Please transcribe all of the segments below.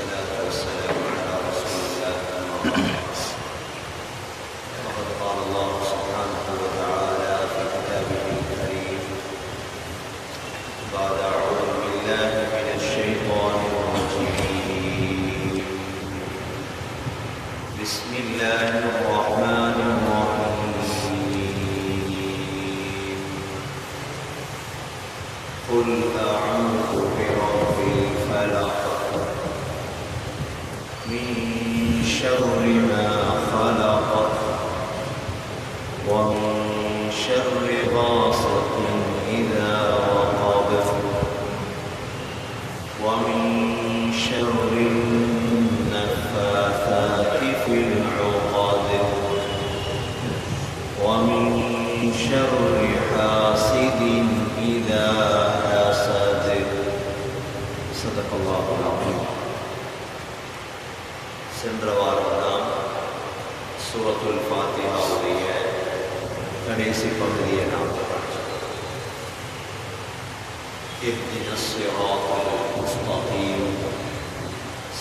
والصلاة والسلام على رسول الله. وقد قال الله سبحانه وتعالى في كتابه الكريم بعد أعوذ بالله من الشيطان الرجيم. بسم الله الرحمن الرحيم. قل أعوذ برب الفلق من شر ما خلق ومن شر غاسق إذا وقب ومن شر النفاثات في العقد ومن شر حاسد إذا حسد. صدق الله العظيم. சென்ற வாரம் நாம் சூரத்துல் ஃபாத்திஹாவுடைய கடைசி பகுதியை நாம் படித்தோம். اهدنا الصراط المستقيم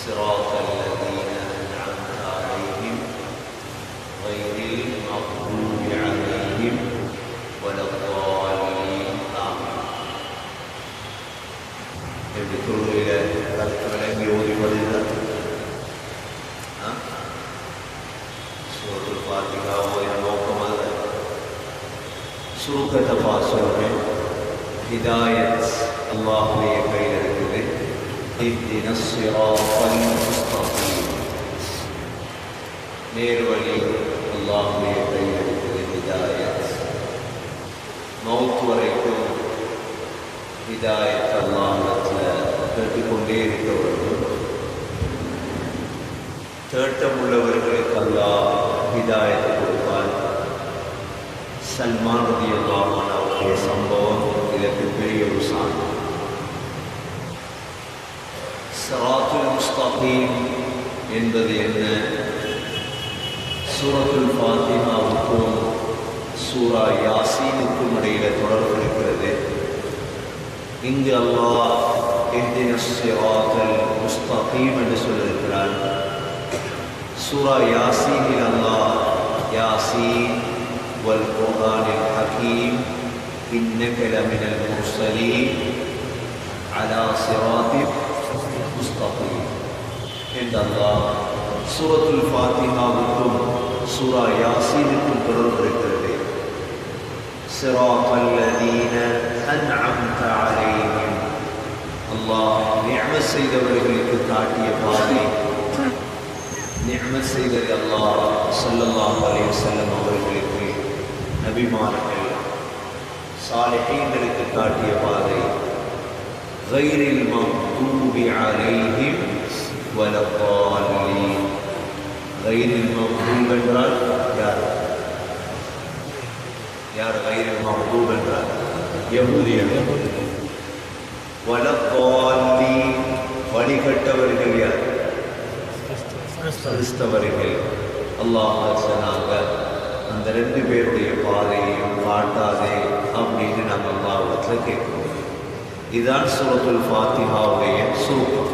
صراط الذين أنعمت عليهم غير المغضوب عليهم ولا الضالين. எப்படி தொழுகையில கருத்து விளங்கி ஓதி வருகிறது. சூரத்துல் ஃபாத்திஹா ஓதின நோக்கம் அல்ல. சுருக்கத்தை சொல்றேன். ஹிதாயத் அல்லாஹ்வுடைய கையில் இருக்குது. இஹ்தின ஸிராத்தல் முஸ்தகீம், நேர்வழி அல்லாஹ்வுடைய கையில் இருக்குது. ஹிதாயத் மௌத் வரைக்கும் ஹிதாயத் அல்லாஹ்விடத்தில் கேட்டுக்கொண்டே இருக்கவர்கள், தேட்டமுள்ளவர்களுக்கு அல்லாஹ் ஹிதாயத்தை கொடுப்பான். சல்மான் ரலியல்லாஹு அன்ஹு அவருடைய சம்பவம் இதற்கு பெரிய ஒரு சான்று. ஸிராத்துல் முஸ்தகீம் என்பது என்ன? சூரத்துல் ஃபாத்திஹாவுக்கும் சூரா யாசீனுக்கும் இடையில தொடர்பு இருக்கிறது. இங்கு அல்லாஹ் இஹ்தின ஸிராத்தல் முஸ்தகீம் என்று சொல்லியிருக்கிறான். சூரா யாசீனில் அல்லாஹ் யாசீன் வல் குர்ஆனில் ஹகீம் இன்னக லமினல் முர்ஸலீன் அலா ஸிராத்தின் முஸ்தகீம் என்று அல்லாஹ் சூரத்துல் ஃபாத்திஹாவுக்கும் சூரா யாசீனுக்கும் தொடர்பு இருக்கிறது. ஸிராத்தல் லதீன அன்அம்த அலைஹிம், அல்லாஹ் நிஅமத் செய்தவர்களுக்கு காட்டிய பாதை. நிஅமத் செய்தது அல்லாஹ் ஸல்லல்லாஹு அலைஹி வஸல்லம் அவர்களுக்கு, நபிமார்கள் சாலிஹீன்களுக்கு காட்டிய பாதை. கைரில் மக்தூபி அலைஹிம் வலத்தாலீன். கைரில் மக்தூப் என்றால் யார்? யார் கைரில் மக்தூப் என்றால்? யஹூதியர்கள். வலத்தாலீன் வழிகட்டவர்கள் யார்? கிறிஸ்தவர்கள். அல்லாஹ் சொன்னாங்க, அந்த ரெண்டு பேருடைய பாதையையும் காட்டாதே அப்படின்னு நம்ம அல்லாஹ்விடத்தில் கேட்கிறோம். இதுதான் சூரத்துல் ஃபாத்திஹாவுடைய சுருக்கம்.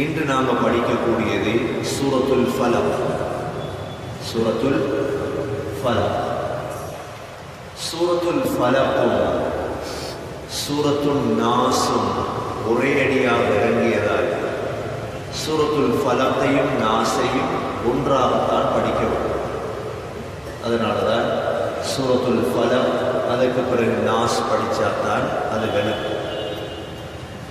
இன்று நாம் படிக்கக்கூடியது சூரத்துல் ஃபலக். சூரத்துல் ஃபலக். சூரத்துல் ஃபலக்கும் சூரத்துல் நாஸும் ஒரே அடியாக இறங்கியதால் சூரத்துல் ஃபலக்கையும் நாஸையும் ஒன்றாகத்தான் படிக்க வேண்டும். அதனால தான் சூரத்துல் ஃபலக் அதற்கு பிறகு நாஸ் படித்தால்தான் அது விளக்கும்.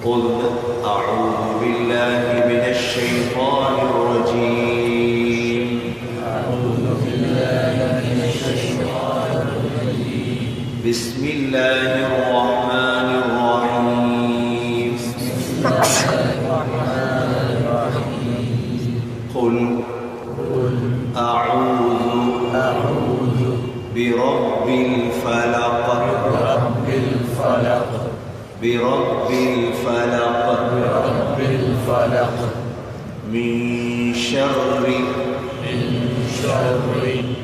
போதுங்க. அஊது பில்லாஹி மினஷ் ஷைத்தானிர் ரஜீம். அஊது பில்லாஹி மினஷ் ஷைத்தானிர் ரஜீம். பிஸ்மில்லாஹிர் ரஹ்மானிர் ரஹீம். பிஸ்மில்லாஹிர் ரஹ்மானிர் ரஹீம். குல் அஊது برب الفلق برب الفلق برب الفلق برب الفلق من شر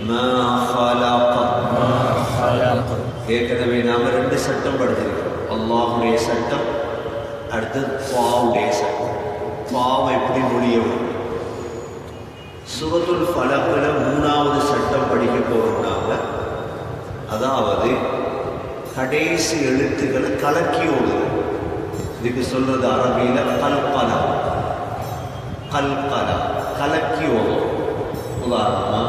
ما خلق ஏற்கனவே நாம் ரெண்டு சட்டம் படிச்சிருக்கோம். அல்லாஹுடைய சட்டம், அடுத்தது பாவுடைய சட்டம். பாவம் எப்படி முடியும். சூரத்துல் ஃபலக்ல 3வது சட்டம் படிக்க போகிறாங்க. அதாவது கடைசி எழுத்துக்களை கலக்கி ஓடுது. இதுக்கு சொல்றது அரபியில கல்கலா. கல்கலா கலக்கி ஓடும். உதாரணமா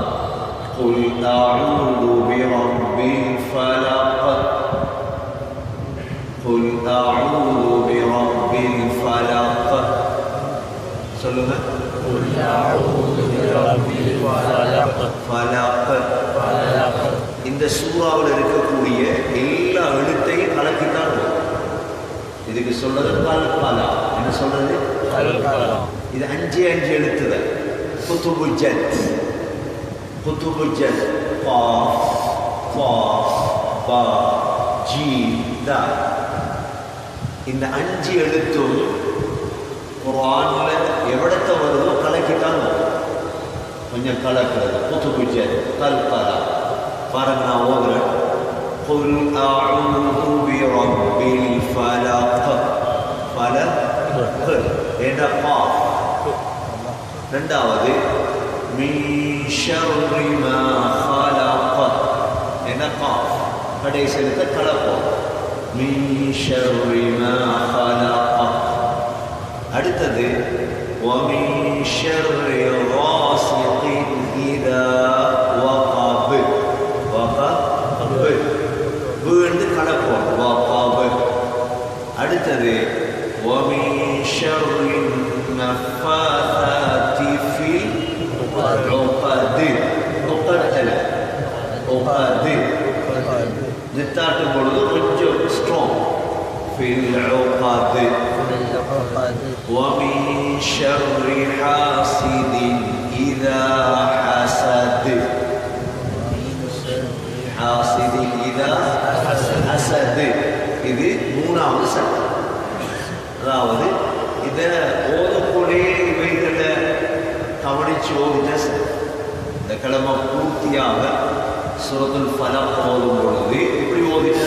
குல் அஊது பிரப்பில் ஃபலக், குல் அஊது பிரப்பில் ஃபலக். சொல்லுங்க. குல் அஊது பிரப்பில் ஃபலக். ஃபலக். இந்த சூறாவில் இருக்கக்கூடிய எல்லா எழுத்தையும் கலக்கித்தான் வரும். இதுக்கு சொல்றது கல்கலா. என்ன சொல்றது? கல்கலா. இது 5 எழுத்துகள். குதுபுல் ஜத், குதுபுல் ஜத், காஃப், ஃபா, பா, ஜீம், தால். இந்த 5 எழுத்தும் குர்ஆன்ல எவ்வளத்த வருதோ கலக்கித்தான் வரும். கொஞ்சம் கலக்கிறது. குதுபுல் ஜத், கல்கலா. பாருங்க, நான் ஓதுறேன். குல் அஊது பிரப்பில் ஃபலக். ஃபலக் என்ற காஃப். இரண்டாவது மின் ஷர்ரி மா ஹலக் என்ற காஃப். கடைசி எழுத்தை கலப்போம். மின் ஷர்ரி மா ஹலக். அடுத்தது வமின் ஷர்ரி காஸிகின் இதா வகப். வகப் வீழ்ந்து கலப்போம். வகப். அடுத்தது வமின் ஷர்ரி நஃபாதாத்தி ஃபில் உகத். உகத் நித்தாட்டும் பொழுது கொஞ்சம் ஸ்ட்ராங். ஃபில் உகத். வமின் ஷர்ரி ஹாசிதின் இதா ஹஸத். ஹாசிதின் இதா ஹஸத். இது 3வது சட்டம். அதாவது இதை ஓதக்கூடிய இவைகளை கவனிச்சு ஓதிட்ட இந்த கிழமை பூர்த்தியாக சூரத்துல் ஃபலக் ஓதும் பொழுது இப்படி ஓதிட்ட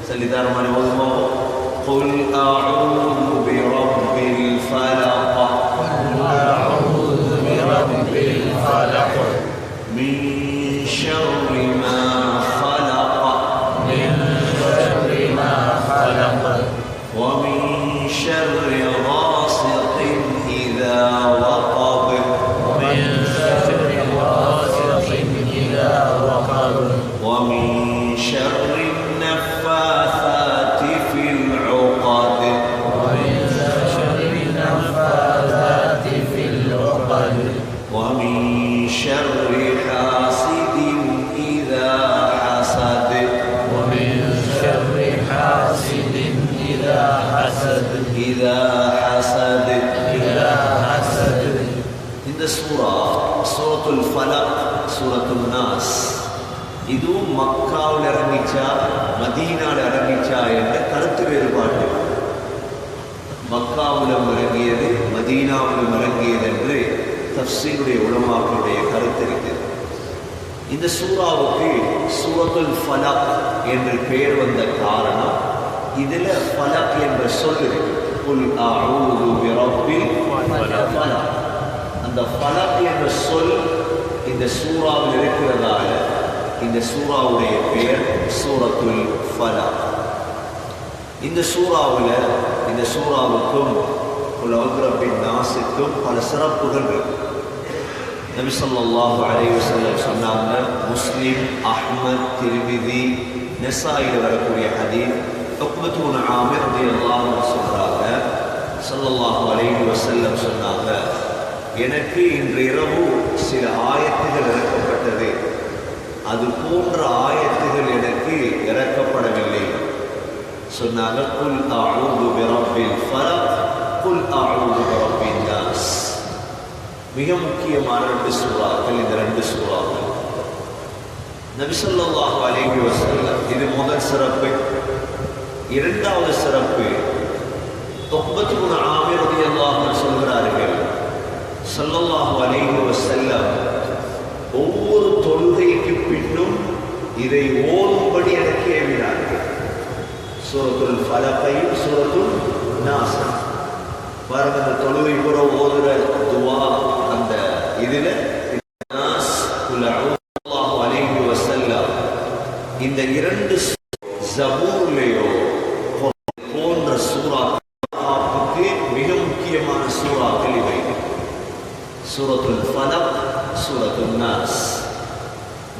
சொல்லித்தாரமான ஓதுமோ. قل أعوذ برب الفلق. أعوذ برب الفلق من شر ما خلق. من شر ما خلق. ومن شر غاسق إذا وقب. ومن شر غاسق إذا وقب. ومن شر النفاثات في العقد. ومن شر النفاثات في العقد. ومن شر حاسد إذا حسد. ومن شر حاسد إذا حسد. إذا حسد. إذا حسد. இந்த சூரத்துல் ஃபலக், சூரத்துல் நாஸ், இதுவும் மக்காவில் இறங்கிச்சா மதீனாவில் இறங்கிச்சா என்ற கருத்து வேறுபாடு. மக்காவிலும் இறங்கியது மதீனாவிலும் இறங்கியது என்று தஃப்ஸீருடைய உலமாக்களுடைய கருத்து இருக்கிறது. இந்த சூறாவுக்கு சூரத்துல் ஃபலக் என்று பெயர் வந்த காரணம், இதில் ஃபலக் என்ற சொல் இருக்கு. குல் அஊது பிரப்பில் ஃபலக். அந்த ஃபலக் என்ற சொல் இந்த சூறாவில் இருக்கிறதால இந்த சூறாவுடைய பெயர் சூரத்துல் ஃபலக். இந்த சூறாவுக்கும் குல் அஊது பிரப்பின் நாஸுக்கும் பல சிறப்புகள் இருக்கு. நபி ஸல்லல்லாஹு அலைஹி வஸல்லம் சொன்னாங்க, முஸ்லிம், அஹ்மத், திர்மிதி, நஸாயில வரக்கூடிய ஹதீஸ். உக்பத் இப்னு ஆமிர் ரலியல்லாஹு அன்ஹு சொல்றாங்க, ஸல்லல்லாஹு அலைஹி வஸல்லம் சொன்னாங்க, எனக்கு இன்று இரவு சில ஆயத்துகள் இறக்கப்பட்டது, அது போன்ற ஆயத்துகள் எனக்கு இறக்கப்படவில்லை. சொன்னாங்க, குல் அஊது பிரப்பில் ஃபலக், குல் அஊது பிரப்பின் நாஸ். மிக முக்கியமான 2 சூறாக்கள் இந்த 2 சூறாக்கள். நபி ஸல்லல்லாஹு அலைஹி வஸல்லம், இது முதல் சிறப்பு. இரண்டாவது சிறப்பு, உக்பத் இப்னு ஆமிர் ரலியல்லாஹு அன்ஹு சொல்கிறார்கள், ஸல்லல்லாஹு அலைஹி வஸல்லம் ஒவ்வொரு தொழுகைக்கு பின்னும் இதை ஓதும்படி எனக்கு ஏவினார்கள். சூரத்துல் ஃபலக்கையும் சூரத்துல் நாஸ். பாருங்க, அந்த தொழுகை புற ஓதுற துவா அந்த இதுல இந்த இரண்டு ஜபூர்லயோ போன்ற சூறாக்களுக்கு மிக முக்கியமான சூறாக்கள் இவை. சூரத்துல் ஃபலக், சூரத்துல் நாஸ்.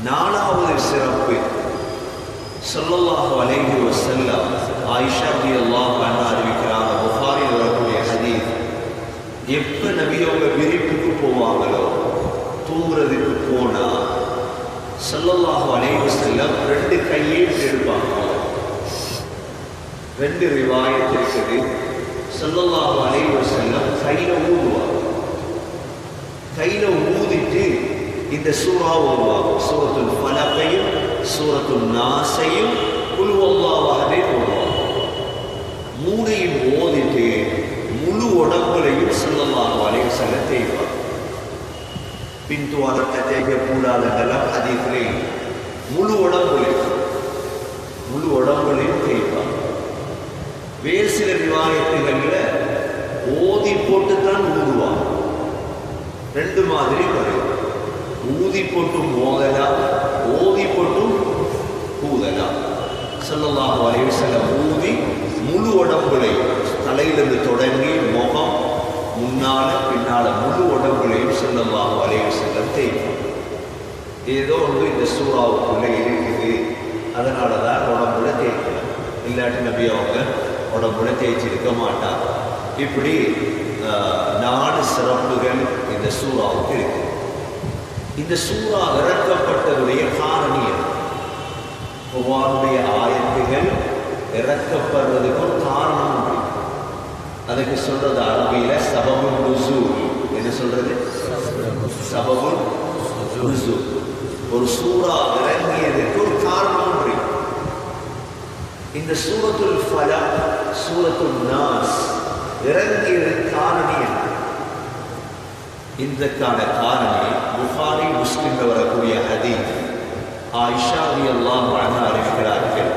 நாலாவது சிறப்பு, ஸல்லல்லாஹு அலைஹி வஸல்லம் ஆயிஷா ரலியல்லாஹு அன்ஹா அறிவிக்கிறாங்க, புகாரில் வரக்கூடிய ஹதீஸ், எப்ப நபி அவங்க விரிப்புக்கு போவாங்களோ, தூங்குறதுக்கு போனா ஸல்லல்லாஹு அலைஹி வஸல்லம் ரெண்டு கையை எடுப்பாங்க. ரெண்டு ரிவாயத் இருக்குது. ஸல்லல்லாஹு அலைஹி வஸல்லம் கையில ஊதுவாங்க. கையில ஊதிட்டு இந்த சூரா ஓதுவாங்க. சூரத்துல் ஃபலக்கையும் சூரத்துல் நாஸையும் குல் ஹுவல்லாஹு அஹதையும் ஓதுவாங்க. மூணையும் ஓதிட்டு முழு உடம்புலையும் ஸல்லல்லாஹு அலைஹி வஸல்லம் தேய்ப்பாங்க. பின்துவாரத்தை தேய்க்கக்கூடாதுன்றெல்லாம் ஹதீஸ்லே முழு உடம்புலையும் தேய்ப்பாங்க. வேறு சில ரிவாயத்துகளில் ஓதி போட்டுத்தான் ஊதுவாங்க. ரெண்டு மாதிரி வரும். ஊதி போட்டும் ஓதலாம், ஓதி போட்டும் ஊதலாம். ஸல்லல்லாஹு அலைஹி வஸல்லம் ஊதி முழு உடம்புலையும், தலையிலிருந்து தொடங்கி முகம், முன்னால பின்னால முழு உடம்புலையும் ஸல்லல்லாஹு அலைஹி வஸல்லம் தேய்ப்பாங்க. ஏதோ ஒன்று இந்த சூறாவுக்குள்ளே இருக்குது, அதனால தான் உடம்புல தேய்க்கலாம். இல்லாட்டி நபி அவங்க உடம்புல தேய்ச்சிருக்க மாட்டாங்க. இப்படி 4 சிறப்புகள் இந்த சூறாவுக்கு இருக்கு. இந்த சூறா இறக்கப்பட்டதுடைய காரணம், குர்ஆனுடைய ஆயத்துகள் இறக்கப்படுறதுக்கு ஒரு காரணம் உண்டு. அதுக்கு சொல்றது அரபியில சபபுன் நுசூல். என்ன சொல்றது? சபபுன் நுசூல். ஒரு சூறா இறங்கியதுக்கு ஒரு காரணம் உண்டு. இந்த சூரத்துல் ஃபலக், சூரத்துல் நாஸ் இறங்கியதற்கு காரணம் என்ன? இதற்கான காரணம் புகாரி முஸ்லிம்ல வரக்கூடிய ஹதீஸ். ஆயிஷா ரலியல்லாஹு அன்ஹா அறிவிக்கிறார்கள்,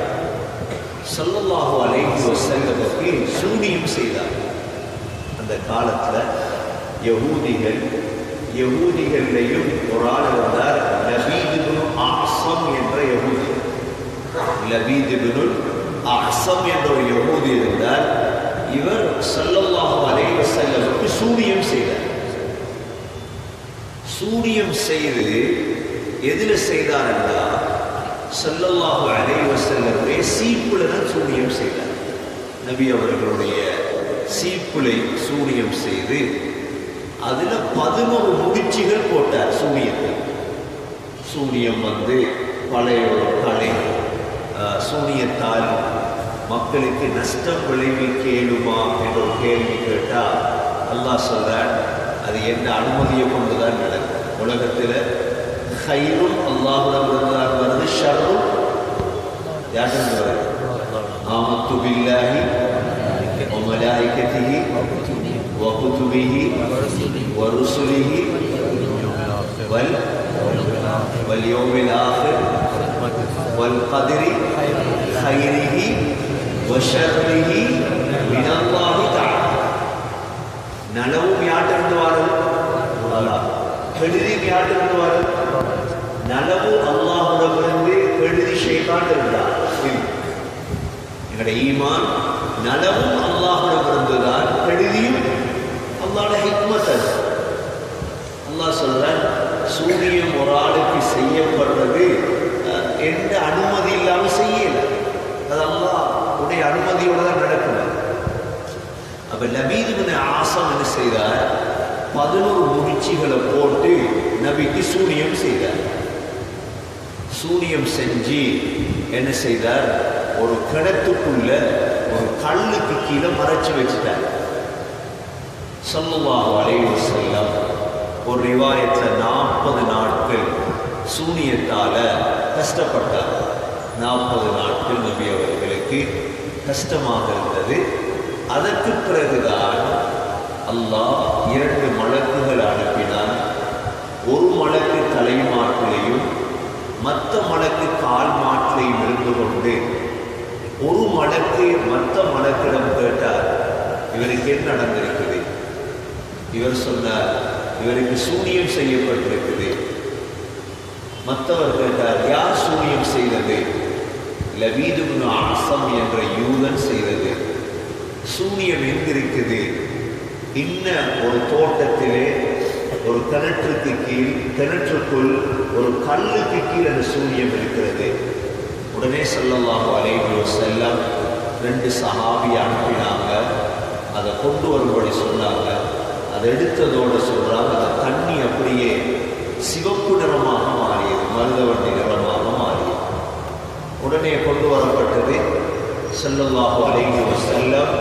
ஸல்லல்லாஹு அலைஹி வஸல்லமுக்கு சூனியம் செய்தார். அந்த காலத்துல யகூதிகள்லையும் ஒரு ஆள் வந்தார், லபீத் இப்னு அஅஸம் என்ற யகூதி. லபீத் இப்னு அஅஸம் என்ற ஒரு யகூதி இருந்தார். இவர் ஸல்லல்லாஹு அலைஹி வஸல்லமுக்கு சூனியம் செய்தார். சூனியம் செய்து எதில் செய்தார் என்றால், ஸல்லல்லாஹு அலைஹி வஸல்லமுடைய சீப்புல தான் சூனியம் செய்தார். நபி அவர்களுடைய சீப்புலை சூனியம் செய்து அதுல 11 முடிச்சுகள் போட்டார். சூனியம் பழைய ஒரு கலை. சூனியத்தால் மக்களுக்கு நஷ்டம் விளைவிக்கலுமா என்ற ஒரு கேள்வி கேட்டால் அல்லாஹ் சொல்றான், அது என்ன அனுமதியை கொண்டுதான் நடக்கும். உலகத்தில் ஹைரும் அல்லாஹ்விடமிருந்துதான் வருது, ஷர்ரும் யார்கிட்ட வருது? ஆமத்து பில்லாஹி வ மலாயிகத்திஹி வ குதுபிஹி வ ருசுலிஹி வல் யௌமில் ஆகிர் வல் கத்ரி ഖൈരിഹി വശർരിഹി മിനല്ലാഹി തആല. നലവും യാട്ടിருந்து വരും அல்லாஹ், கெடுதியும் யாட்டிருந்து வரும்? நலவு அல்லாஹ்விடமிருந்து, கெடுதி ஷைத்தான் இருந்தார். எங்களுடைய ஈமான் நலவும் அல்லாஹ்விடமிருந்து தான், கெடுதியும் அல்லாஹ்வுடைய ஹிக்மத். அல்லாஹ் சொல்றான், சூனியம் ஒரு ஆளுக்கு செய்யப்படுறது எந்த அனுமதி இல்லாமல் செய்யல, அது அல்லாஹ்வுடைய அனுமதியோடு தான் நடக்குது. அப்ப லபீத் இப்னு அஅஸம் என்ன செய்தார்? 11 முடிச்சுகளை போட்டு நபிக்கு சூனியம் செய்தார். சூனியம் செஞ்சு என்ன செய்தார்? ஒரு கிணத்துக்குள்ள ஒரு கல்லுக்கு கீழே மறைச்சு வச்சுட்டார். ஸல்லல்லாஹு அலைஹி வஸல்லம் ஒரு ரிவாயத்துல 40 நாட்கள் சூனியத்தால கஷ்டப்பட்டார். 40 நாட்கள் நபி அவர்களுக்கு கஷ்டமாக இருந்தது. அதற்கு பிறகுதான் அல்லாஹ் 2 மலக்குகள் அனுப்பினார். ஒரு மலக்கு தலைமாட்டிலையும் மற்ற மலக்கு கால் மாட்டிலையும் இருந்து கொண்டு ஒரு மலக்கு மற்ற மலக்கிடம் கேட்டார், இவருக்கு என்ன நடந்திருக்குது? இவர் சொன்னார், இவருக்கு சூனியம் செய்யப்பட்டிருக்குது. மற்றவர் கேட்டார், யார் சூனியம் செய்தது? லபீத் இப்னு அஸம் என்ற யூதன் செய்தது. சூனியம் எங்கிருக்குது? இன்ன ஒரு தோட்டத்திலே ஒரு கிணற்றுக்கு கீழ், கிணற்றுக்குள் ஒரு கல்லுக்கு கீழ் அந்த சூனியம் இருக்கிறது. உடனே ஸல்லல்லாஹு அலைஹி வஸல்லம் 2 சஹாபி அனுப்பினாங்க. அதை கொண்டு வரும்படி சொன்னாங்க. அதை எடுத்ததோடு சொல்றாங்க, அந்த தண்ணி அப்படியே சிவப்பு நிறமாக மாறியது, மருதவண்டி நிறமாக மாறியது. உடனே கொண்டு வரப்பட்டது. ஸல்லல்லாஹு அலைஹி வஸல்லம்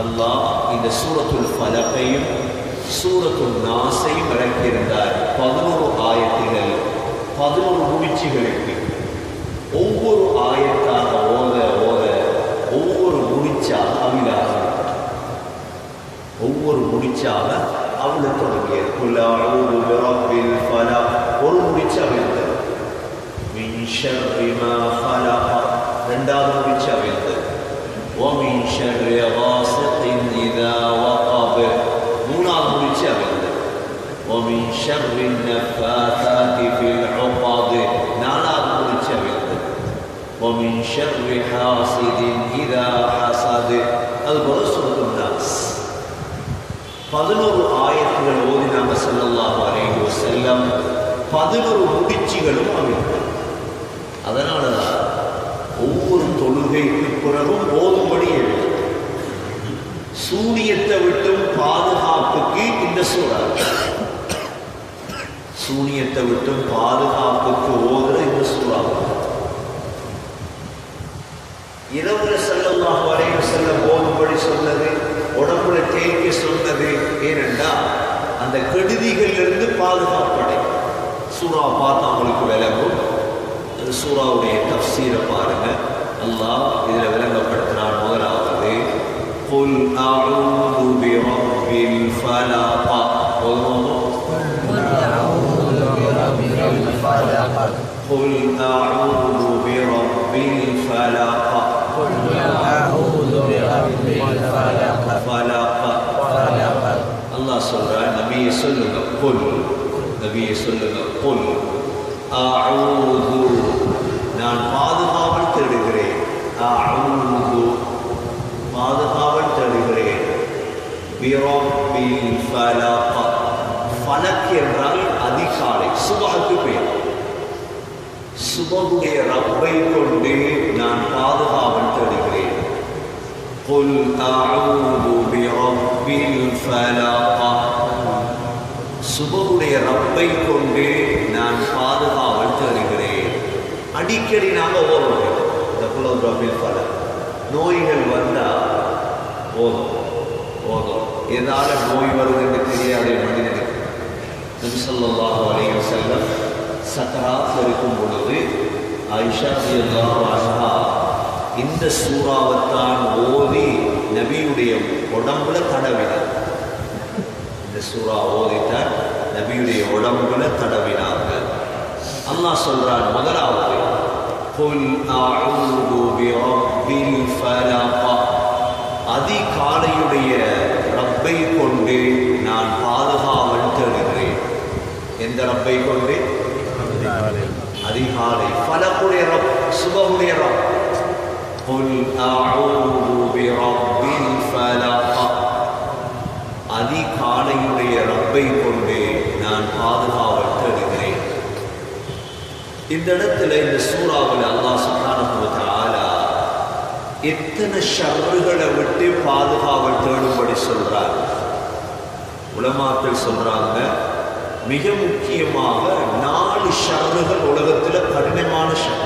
அல்லாஹ் இந்த சூரத்துல் ஃபலக்கையும் சூரத்துல் நாஸையும் இறக்கியிருந்தார். 11 ஆயத்துகள், 11 முடிச்சுகளுக்கு. ஒவ்வொரு ஆயத்தாக ஓத ஓத ஒவ்வொரு முடிச்சாக அவிழாக, ஒவ்வொரு முடிச்சாக அவிழ தொடங்கியது. குல் அஊது பிரப்பில் ஃபலக், ஒரு முடிச்சு அவிழ்ந்தது. மின் ஷர்ரி மா ஃபலக், இரண்டாவது முடிச்சு அவிழ்ந்தது. ومن شر غاسق إذا وقب, மூணாவது முடிச்சு அவிழ்ந்தது. ومن شر النفاثات في العقد, நாலாவது முடிச்சு அவிழ்ந்தது. ومن شر حاسد إذا حسد, அதுபோல சூரத்துல் நாஸ். 11 ஆயத்துகள் ஓதினாங்க ஸல்லல்லாஹு அலைஹி வஸல்லம். 11 முடிச்சுகளும் அவிழ்ந்தது. அதனாலதான் ஒவ்வொரு தொழுகைக்கு பிறகும் ஓதும்படி எழுது. சூனியத்தை விட்டும் பாதுகாப்புக்கு இந்த சூறா, சூனியத்தை விட்டும் பாதுகாப்புக்கு ஓதுற இந்த சூறா. இரவுல ஸல்லல்லாஹு அலைஹி வஸல்லம் ஓதும்படி சொன்னது, உடம்புல தேய்க்க சொன்னது. ஏனென்றா அந்த கெடுதிகளிலிருந்து பாதுகாப்படை. சூறா பார்த்தா அவங்களுக்கு விளங்கும். சூராவுடைய தஃப்சீரை பாருங்க. அல்லாஹ் இதில் விளங்கப்படுத்தினான். முதலாவது குல் அஊது பிரப்பில் ஃபலக், குல் அஊது பிரப்பில் ஃபலக், அல்லாஹ் சொல்றான், நபியை சொல்லுங்க, குல், நபியை சொல்லுங்க, குல் அஊது, நான் பாதுகாவல் தேடுகிறேன். அஊது, பாதுகாவல் தேடுகிறேன். பிரப்பில் ஃபலக், ஃபலக் என்றால் அதிகாலை, சுபஹுக்கு பெயர். சுபஹுடைய ரப்பை கொண்டு நான் பாதுகாவல் தேடுகிறேன். குல் அஊது பிரப்பில் ஃபலக், சுபஹுடைய ரப்பை கொண்டு நான் பாதுகாவல் தேடுகிறேன். அடிக்கடி நாங்கள் ஓதுவோம் இந்த குல் அஊது பிரப்பில் ஃபலக். நோய்கள் வந்தால் ஓதும். எதால நோய் வருதுன்னு தெரியாத மனிதனுக்கு நபி ஸல்லல்லாஹு அலைஹி வஸல்லம் சக்கராத் இருக்கும் பொழுது ஆயிஷா ரலியல்லாஹு அன்ஹா இந்த சூறாவைத்தான் ஓதி நபியுடைய உடம்புல தடவினார். இந்த சூறா ஓதித்தான் நபியுடைய உடம்புல தடவினாங்க. அல்லாஹ் சொல்றான், முதலாவது குல் அஊது பிரப்பில் ஃபலக், அதிகாலையுடைய ரப்பை கொண்டு நான் பாதுகாவல் தேடுகிறேன். எந்த ரப்பை கொண்டு? அதிகாலை. ஃபலக்குடைய ரப், சுபஹுடைய ரப். குல் அஊது பிரப்பில் ஃபலக், அதிகாலையுடைய ரப்பை கொண்டு நான் பாதுகாவல் தேடுகிறேன். இந்த இடத்துல இந்த சூறாவில் அல்லாஹ் சுப்ஹானஹு வ தஆலா எத்தனை ஷர்றுகளை விட்டு பாதுகாவல் தேடும்படி சொல்றார். உலமாக்கள் சொல்றாங்க, மிக முக்கியமாக 4 ஷர்றுகள் உலகத்தில் கடினமான ஷர்.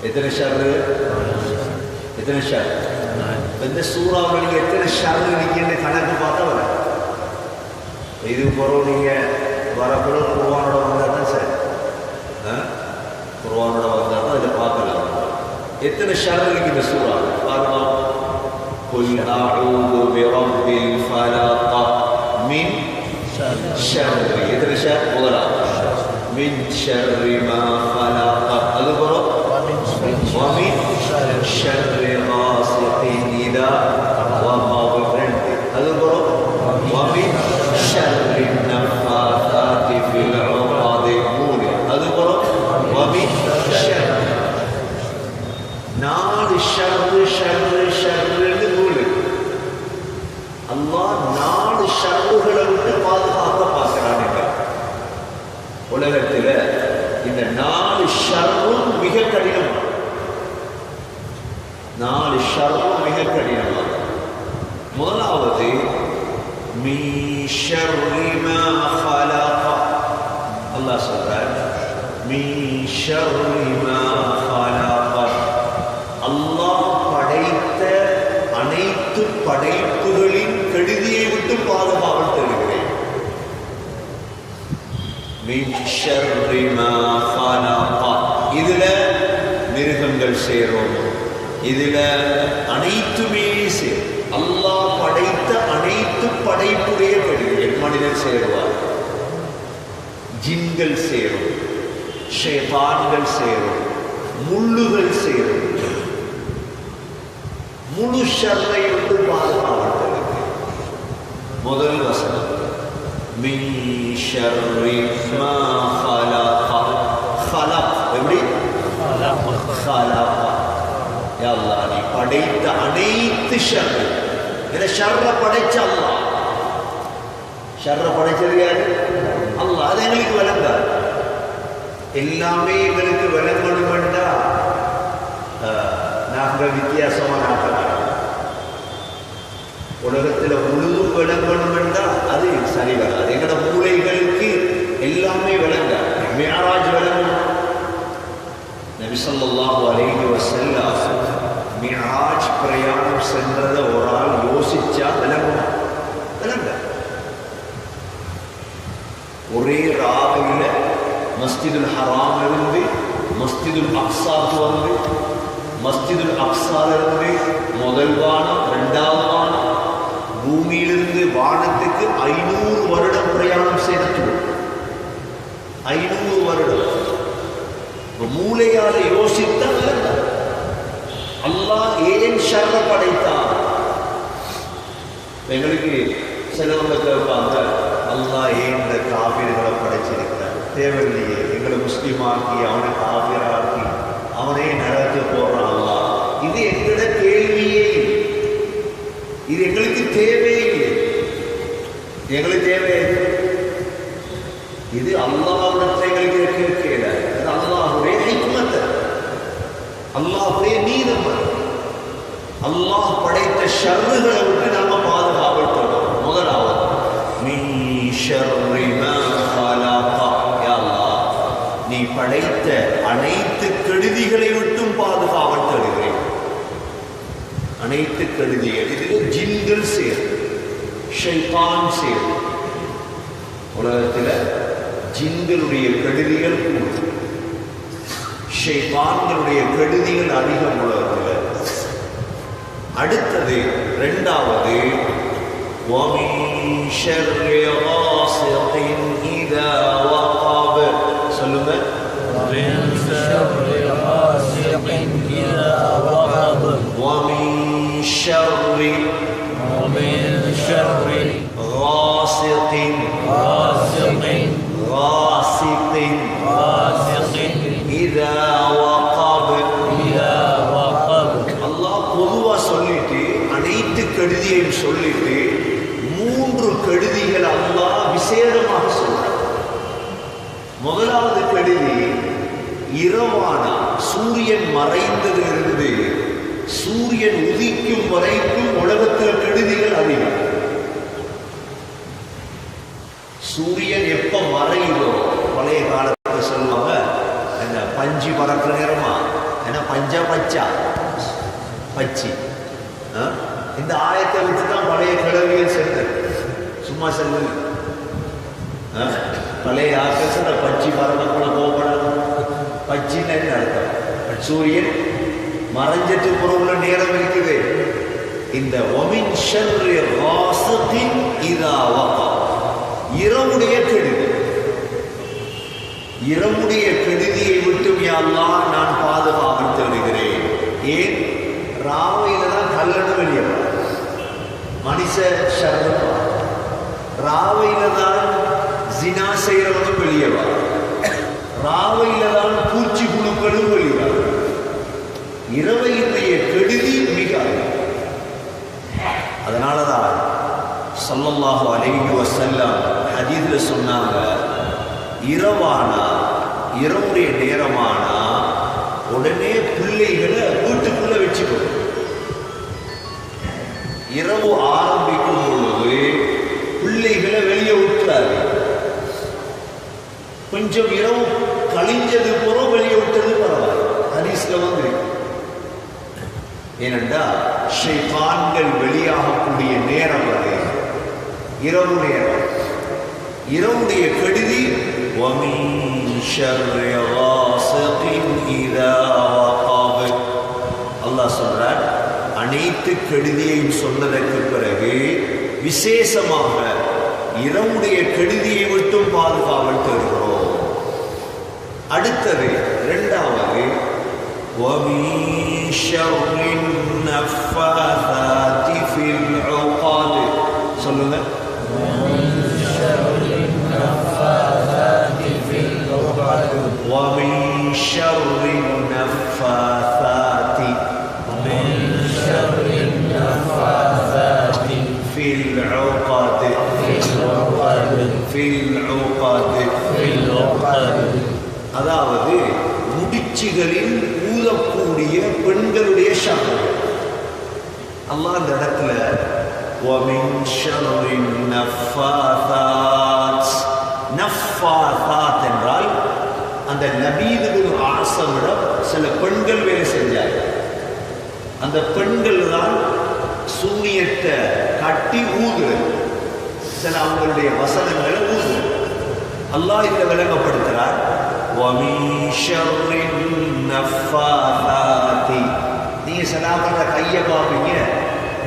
எத்தனை ஷர்ரு? எத்தனை ஷர்? இந்த சூறாவில் நீங்க எத்தனை ஷர்ரு நிற்கின்ற கணக்கு பார்த்தா வர இது போறோம். நீங்க வரப்போ குர்ஆனோட வந்தால் தான் சரி, குர்ஆனோட வந்தால் தான் இதை பார்க்கலாம். எத்தனை ஷர் இருக்கு இந்த சூறா பாருங்க. குல் அஊது பிரப்பில் ஃபலக் மின் ஷர்ரி, எத்தனை ஷர்? முதலாவது மின் ஷர்ரி மா ஃபலக், அதுபோல் வமின் ஷர்ரி காஸிகின் இதா வகப், அதுபோல் வமின் ஷர்ரு ஷர்ரு ஷர்ருன்னு நூல். அல்லாஹ் 4 ஷர்ருகளை விட்டு பாதுகாக்க பார்க்கிறான். உலகத்தில் இந்த 4 ஷர்ரும் மிக கடினம். 4 ஷர்ரும் மிக கடினமாக. முதலாவது மின் ஷர்ரி மா خلق. அல்லாஹ் சொல்றார் மின் ஷர்ரி மா خلق. அல்லாஹ் படைத்த அனைத்து படைப்புகளின் கெடுதியை விட்டு பாதுகாவல் தருகிறேன். மின் ஷர்ரி மா خلق. இதுல மிருகங்கள் சேரும், இதுல அனைத்துமே சேரும். அல்லாஹ் படைத்த அனைத்து படைப்புடைய கெடுதிகள். மனிதர் சேருவார், ஜின்கள் சேரும், ஷைத்தான்கள் சேரும், முள்ளுகள் சேரும். முழு ஷர்ரை விட்டு பாதுகாவல். முதல் வசனம் மின் ஷர்ரி மா خلق. خلق எப்படி? خلق. யா அல்லாஹ், நீ படைத்த அனைத்து ஷர்ரு. இந்த ஷர்ரை படைச்ச அல்லாஹ். ஷர்ரை படைச்சது யாரு? அல்லாஹ். அது எங்களுக்கு விளங்காது. எல்லாமே எங்களுக்கு விளங்கணுமெண்டா நாங்கள் வித்தியாசமான ஆக்கலாம். உலகத்தில் முழுதும் விளங்கணுமெண்டா அது சரி வராது. எங்களோட மூளைகளுக்கு எல்லாமே விளங்காது. மிஅராஜ் விளங்கணும். நபி ஸல்லல்லாஹு அலைஹி வஸல்லம் மிஅராஜ் பிரயாணம் சென்றதை ஒரு ஆள் யோசிச்சா விளங்கும். விளங்க ஒரே ராவையில் மஸ்ஜிதுல் ஹராம் இருந்து மஸ்ஜிதுல் அக்ஸாக்கு வந்து, மஸ்ஜிதுல் அக்ஸாலிருந்து முதல் வானம், 2வது வானம், பூமியிலிருந்து வானத்துக்கு 500 வருடம் பிரயாணம் செய்து. 500 வருடம். மூளையால யோசித்தா அல்லாஹ் ஏன் ஷர்ர படைத்தான்? எங்களுக்கு சிலவங்க கேட்பாங்க, அல்லாஹ் ஏன் இந்த காபிர்களை படைச்சிருக்கிறார்? தேவையில்லையே, எங்களை முஸ்லீமாக்கி அவனை காபிராக்கி அவனே நடக்க போறான் அல்லாஹ். இது எங்களோட கேள்வியே. இது எங்களுக்கு தேவையில்லை. எங்களுக்கு தேவை இது அல்லாஹ்விடத்தில் எங்களுக்கு கேட்கல. இது அல்லாஹ்வுடைய ஹிக்மத், அல்லாஹ்வுடைய நீதம். அல்லாஹ் படைத்த ஷர்ருகளை விட்டு நாம பாதுகாவல் தரோம். முதலாவது மின் ஷர்ரி மா خلق. யா அல்லாஹ், நீ படைத்த அனைத்து கெடுதிகளை விட்டும் பாதுகாவல் தருகிறேன். அனைத்து கெடுதிகள். இதில் ஜின்கள் சேரும், ஷைத்தான் சேரும். உலகத்தில் ஜின்களுடைய கெடுதிகள் கூடும், ஷைத்தான்களுடைய கெடுதிகள் அதிகம் உலகத்தில். அடுத்தது 2வது وَمِن شَرِّ غَاسِقٍ إِذَا وَقَبَ. சொல்லுங்க. وَمِن شَرِّ غَاسِقٍ إِذَا وَقَبَ. وَمِن شَرِّ غَاسِقٍ إِذَا وَقَبَ. அல்லாஹ் பொதுவா சொல்லிட்டு அனைத்து கெடுதியையும் சொல்லிட்டு 3 கெடுதிகள் அல்லாஹ் விசேடமாக சொல்றார். முதலாவது கெடுதி இரவான சூரியன் மறைந்ததிலிருந்து சூரியன் உதிக்கும் வரைக்கும் உலகத்தில் கெடுதிகள் அதிகம். சூரியன் எப்ப மறையுதோ, பழைய காலத்தில் சொல்லுவாங்க என்ன பஞ்சு பறக்கிற நேரமா, என்ன பஞ்சா பச்சா பச்சி. இந்த ஆயத்தை வச்சு தான் பழைய கிழவிகள் சென்றது. சும்மா செல்வது பழைய ஆக்கத்தில் பச்சி பறக்கக்குள்ள போகப்படாது. பச்சின்னு என்ன அர்த்தம்? சூரியன் மறைஞ்சது புறவுள்ள நேரம் இருக்குது. இந்த وَمِن شَرِّ غَاسِقٍ إِذَا وَقَبَ. இரவுடைய கெடுதி. இரவுடைய கெடுதியை விட்டும் யா அல்லாஹ் நான் பாதுகாவல் தேடுகிறேன். ஏன்? ராவையில தான் கல்லணு வெளியே மனுஷ ஷர்ரு, ராவையில தான் ஜினா செய்யறவனும் வெளியே வா, ராவையில தான் பூச்சி புழுக்களும் வெளியே. இரவையினுடைய கெடுதி மிக அதிகம். அதனாலதான் ஸல்லல்லாஹு அலைஹி வஸல்லம் ஹதீஸ்ல சொன்னாங்க, இரவுடைய நேரமானா உடனே பிள்ளைகளை வீட்டுக்குள்ள வச்சுக்கணும். இரவு ஆரம்பிக்கும் பொழுது பிள்ளைகளை வெளியே விட்டுறாரு. கொஞ்சம் இரவு கழிஞ்சது போற வெளியே விட்டது பரவாயில்ல, ஹதீஸ்ல வந்து. ஏனென்றால் ஷைத்தான்கள் வெளியாகக்கூடிய நேரம் அது இரவு நேரம். இரவுடைய கெடுதி وَمِن شَرِّ غَاسِقٍ إِذَا وَقَبَ. அல்லாஹ் சொல்றார், அனைத்து கெடுதியையும் சொன்னதற்கு பிறகு விசேஷமாக இரவுடைய கெடுதியை விட்டும் பாதுகாவல் தருகிறோம். அடுத்தது இரண்டாவது وَمِن شَرِّ النَّفَّاثَاتِ فِي الْعُقَدِ. சொல்லுங்க. وَمِن شَرِّ النَّفَّاثَاتِ في العقد. அதாவது முடிச்சுகளில் ஊதக்கூடிய பெண்களுடைய சக்தி. அல்லாஹ் அந்த இடத்துல وَمِن شَرِّ النَّفَّاثَاتِ என்றால் அந்த லபீத் இப்னு ஆஸமிடம் சில பெண்கள் வேலை செஞ்சாங்க. அந்த பெண்கள் தான் சூனியத்தை கட்டி ஊதுறது, சில அவங்களுடைய வசனங்களை ஊதுறது. அல்லாஹ் இதை விளங்கப்படுத்துறார், وَمِن شَرِّ النَّفَّاثَاتِ. நீங்க சலாபர கையை பார்ப்பீங்க,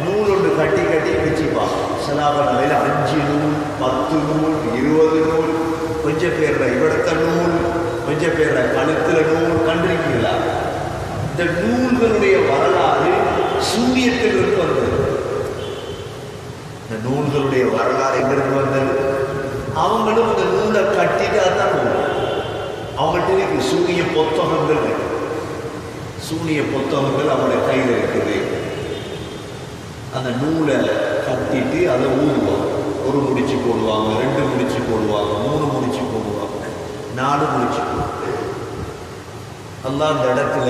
நூல் ஒன்று கட்டி கட்டி வச்சுப்பாங்க. சலாபர அவையில் 5 நூல், 10 நூல், 20 நூல், கொஞ்சம் பேர்ல இவடத்த நூல், கொஞ்சம் பேர்ல கழுத்துல நூல் கண்டிருக்கீங்களா? இந்த நூல்களுடைய வரலாறு சூரியத்திலிருந்து வந்தது. இந்த நூல்களுடைய வரலாறு எங்கிருந்து வந்தது? அவங்களும் இந்த நூலை கட்டிட்டு தான் நூல் அவங்கள்ட்ட சூரிய புத்தகங்கள் இருக்கு. சூரிய புத்தகங்கள் அவங்களோட கையில் இருக்குது. அந்த நூலை கட்டிட்டு அதை ஊதுவாங்க. 1 முடிச்சு போடுவாங்க, 2 முடிச்சு போடுவாங்க, 3 முடிச்சு போடுவாங்க, 4 முடிச்சு போடுவாங்க. அல்லாஹ் அந்த இடத்துல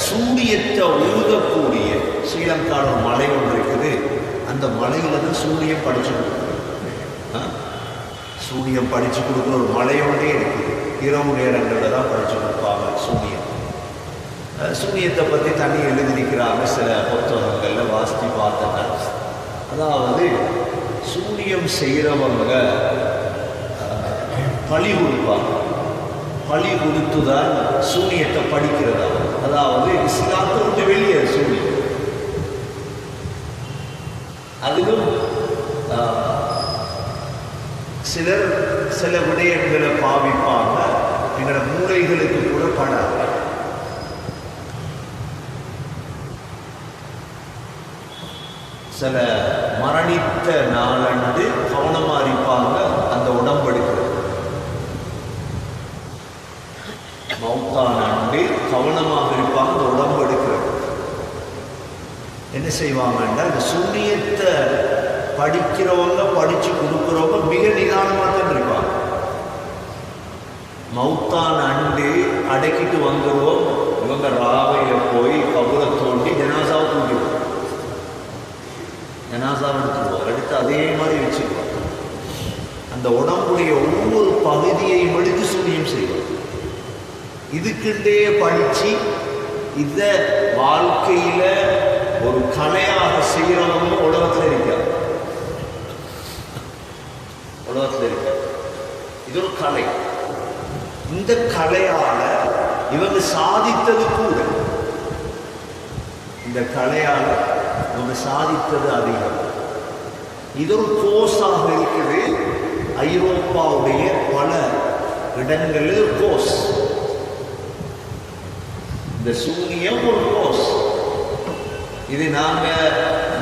சூரியத்தை ஊதக்கூடிய ஸ்ரீலங்கான மலை ஒன்று இருக்குது. அந்த மலையில தான் சூரியன் படிச்சு கொடுக்குறது. சூரியன் படிச்சு கொடுக்குற ஒரு மலையோடே இருக்குது. இரவு நேரங்களில் தான் படிச்சு கொடுப்பாங்க சூரியன். சூரியத்தை பற்றி தண்ணி எழுதியிருக்கிறாங்க சில புத்தகங்கள்ல வாசித்து பார்த்தேன். அதாவது சூரியம் செய்கிறவங்க பழி கொடுப்பாங்க. பழி கொடுத்துதான் சூரியத்தை படிக்கிறதா. அதாவது இஸ்லாத்தை விட்டு வெளியே சூரியன். அதிலும் சிலர் சில விடயங்களை பாவிப்பாங்க, எங்களோட மூளைகளுக்கு கூட படாது. சில மரணித்த நாளன்று கவனமா இருப்பாங்க, அந்த உடம்பெடுக்கிறது. மௌத்தான அன்று கவனமாக இருப்பாங்க, அந்த உடம்பு எடுக்கிறது. என்ன செய்வாங்கன்னா, இந்த சூரியத்தை படிக்கிறவங்க படிச்சு கொடுக்குறவங்க மிக நிதானமாக தான் இருப்பாங்க. மௌத்தான அண்டு அடக்கிட்டு வந்துடுவோம், இவங்க ராவையில போய் கபரை தோண்டி ஜனாசாவை தூக்கிடுவோம். ஜனாசாவை எடுத்துருவோம், எடுத்து அதே மாதிரி வச்சுக்குவோம். அந்த உடம்புடைய ஒவ்வொரு பகுதியையும் எடுத்து சூரியம் செய்வோம். இதுக்குண்டே படிச்சு இத வாழ்க்கையில ஒரு கலையாக செய்யறவங்க உலகத்தில் இருக்காங்க. உலகத்தில் இருக்க இது ஒரு கலை. இந்த கலையால இவங்க சாதித்தது கூட, இந்த கலையால இவங்க சாதித்தது அதிகம். இது ஒரு கோர்ஸாக இருக்குது. ஐரோப்பாவுடைய பல இடங்களில் கோர்ஸ். இந்த சூனியம் ஒரு கோர்ஸ். இது நாங்க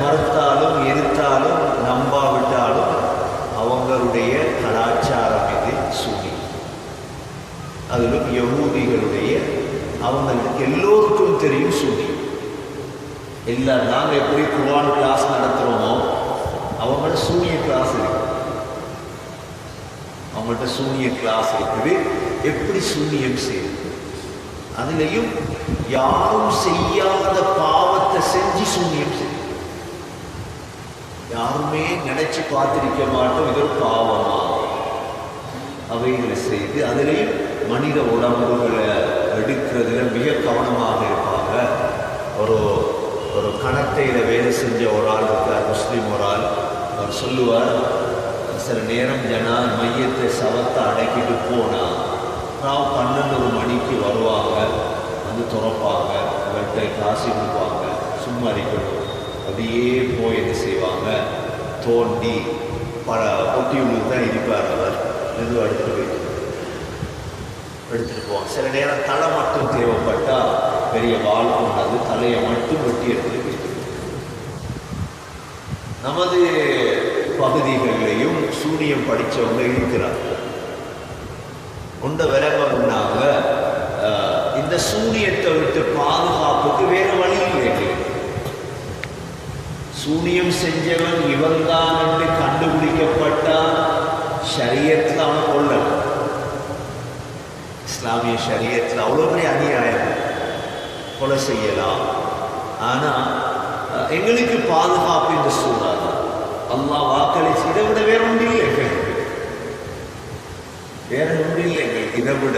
மறுத்தாலும் எதிர்த்தாலும் நம்பாவிட்டாலும் அவங்களுடைய கலாச்சாரம் இது சூனியம். அதிலும் யகூதிகளுடைய அவங்களுக்கு எல்லோருக்கும் தெரியும் சூனியம். இல்லை நாங்கள் எப்படி குர்ஆன் கிளாஸ் நடத்துகிறோமோ அவங்களோட சூனிய கிளாஸ் இருக்கு. அவங்கள்ட்ட சூனிய கிளாஸ் இருக்குது. எப்படி சூனியம் செய்யுது, அதுலேயும் யாரும் செய்யாத பாவத்தை செஞ்சு சூனியம் செய்யும். யாருமே நினைச்சு பார்த்திருக்க மாட்டோம் இது ஒரு பாவமா, அவைகளை செய்து அதிலையும் மனித உடம்புகளை எடுக்கிறதுல மிக கவனமாக இருப்பாங்க. ஒரு ஒரு கணத்தையில் வேலை செஞ்ச ஒரு ஆள் இருக்கார், முஸ்லீம் ஒரு ஆள். அவர் சொல்லுவார், சில நேரம் மையத்தை சவத்தை அடக்கிட்டு போனால் 12 மணிக்கு வருவாங்க, வந்து துறப்பாங்க, வெட்டை காசு கொடுப்பாங்க, சும்மா இருக்கணும். அப்படியே போய் என்ன செய்வாங்க, தோண்டி பல பொட்டியுள்ளுக்கு தான் இருப்பார். அவர் மெதுவாக எடுத்துட்டு போவாங்க. சில நேரம் தலை மட்டும் தேவைப்பட்டால் பெரிய வால் கொண்டாது தலையை மட்டும் வெட்டி எடுத்துட்டு போயிட்டு. நமது பகுதிகளிலையும் சூனியம் படித்தவங்க இருக்கிறாங்க. கொண்ட விலங்குனாங்க. இந்த சூனியத்தை விட்டு பாதுகாப்புக்கு வேற வழி இல்லை. சூனியம் செஞ்சவன் இவன் தான் என்று கண்டுபிடிக்கப்பட்டா ஷரியத்தில் அவனை கொள்ளலாம். இஸ்லாமிய ஷரியத்தில் அவ்வளோ பெரிய அநியாயம், கொலை செய்யலாம். ஆனால் எங்களுக்கு பாதுகாப்பு என்று சொல்றாங்க. அல்லாஹ் வாக்களிச்சு இதை விட வேற ஒன்று இல்லை, எங்களுக்கு வேற ஒன்று இல்லை. எங்களுக்கு இதை விட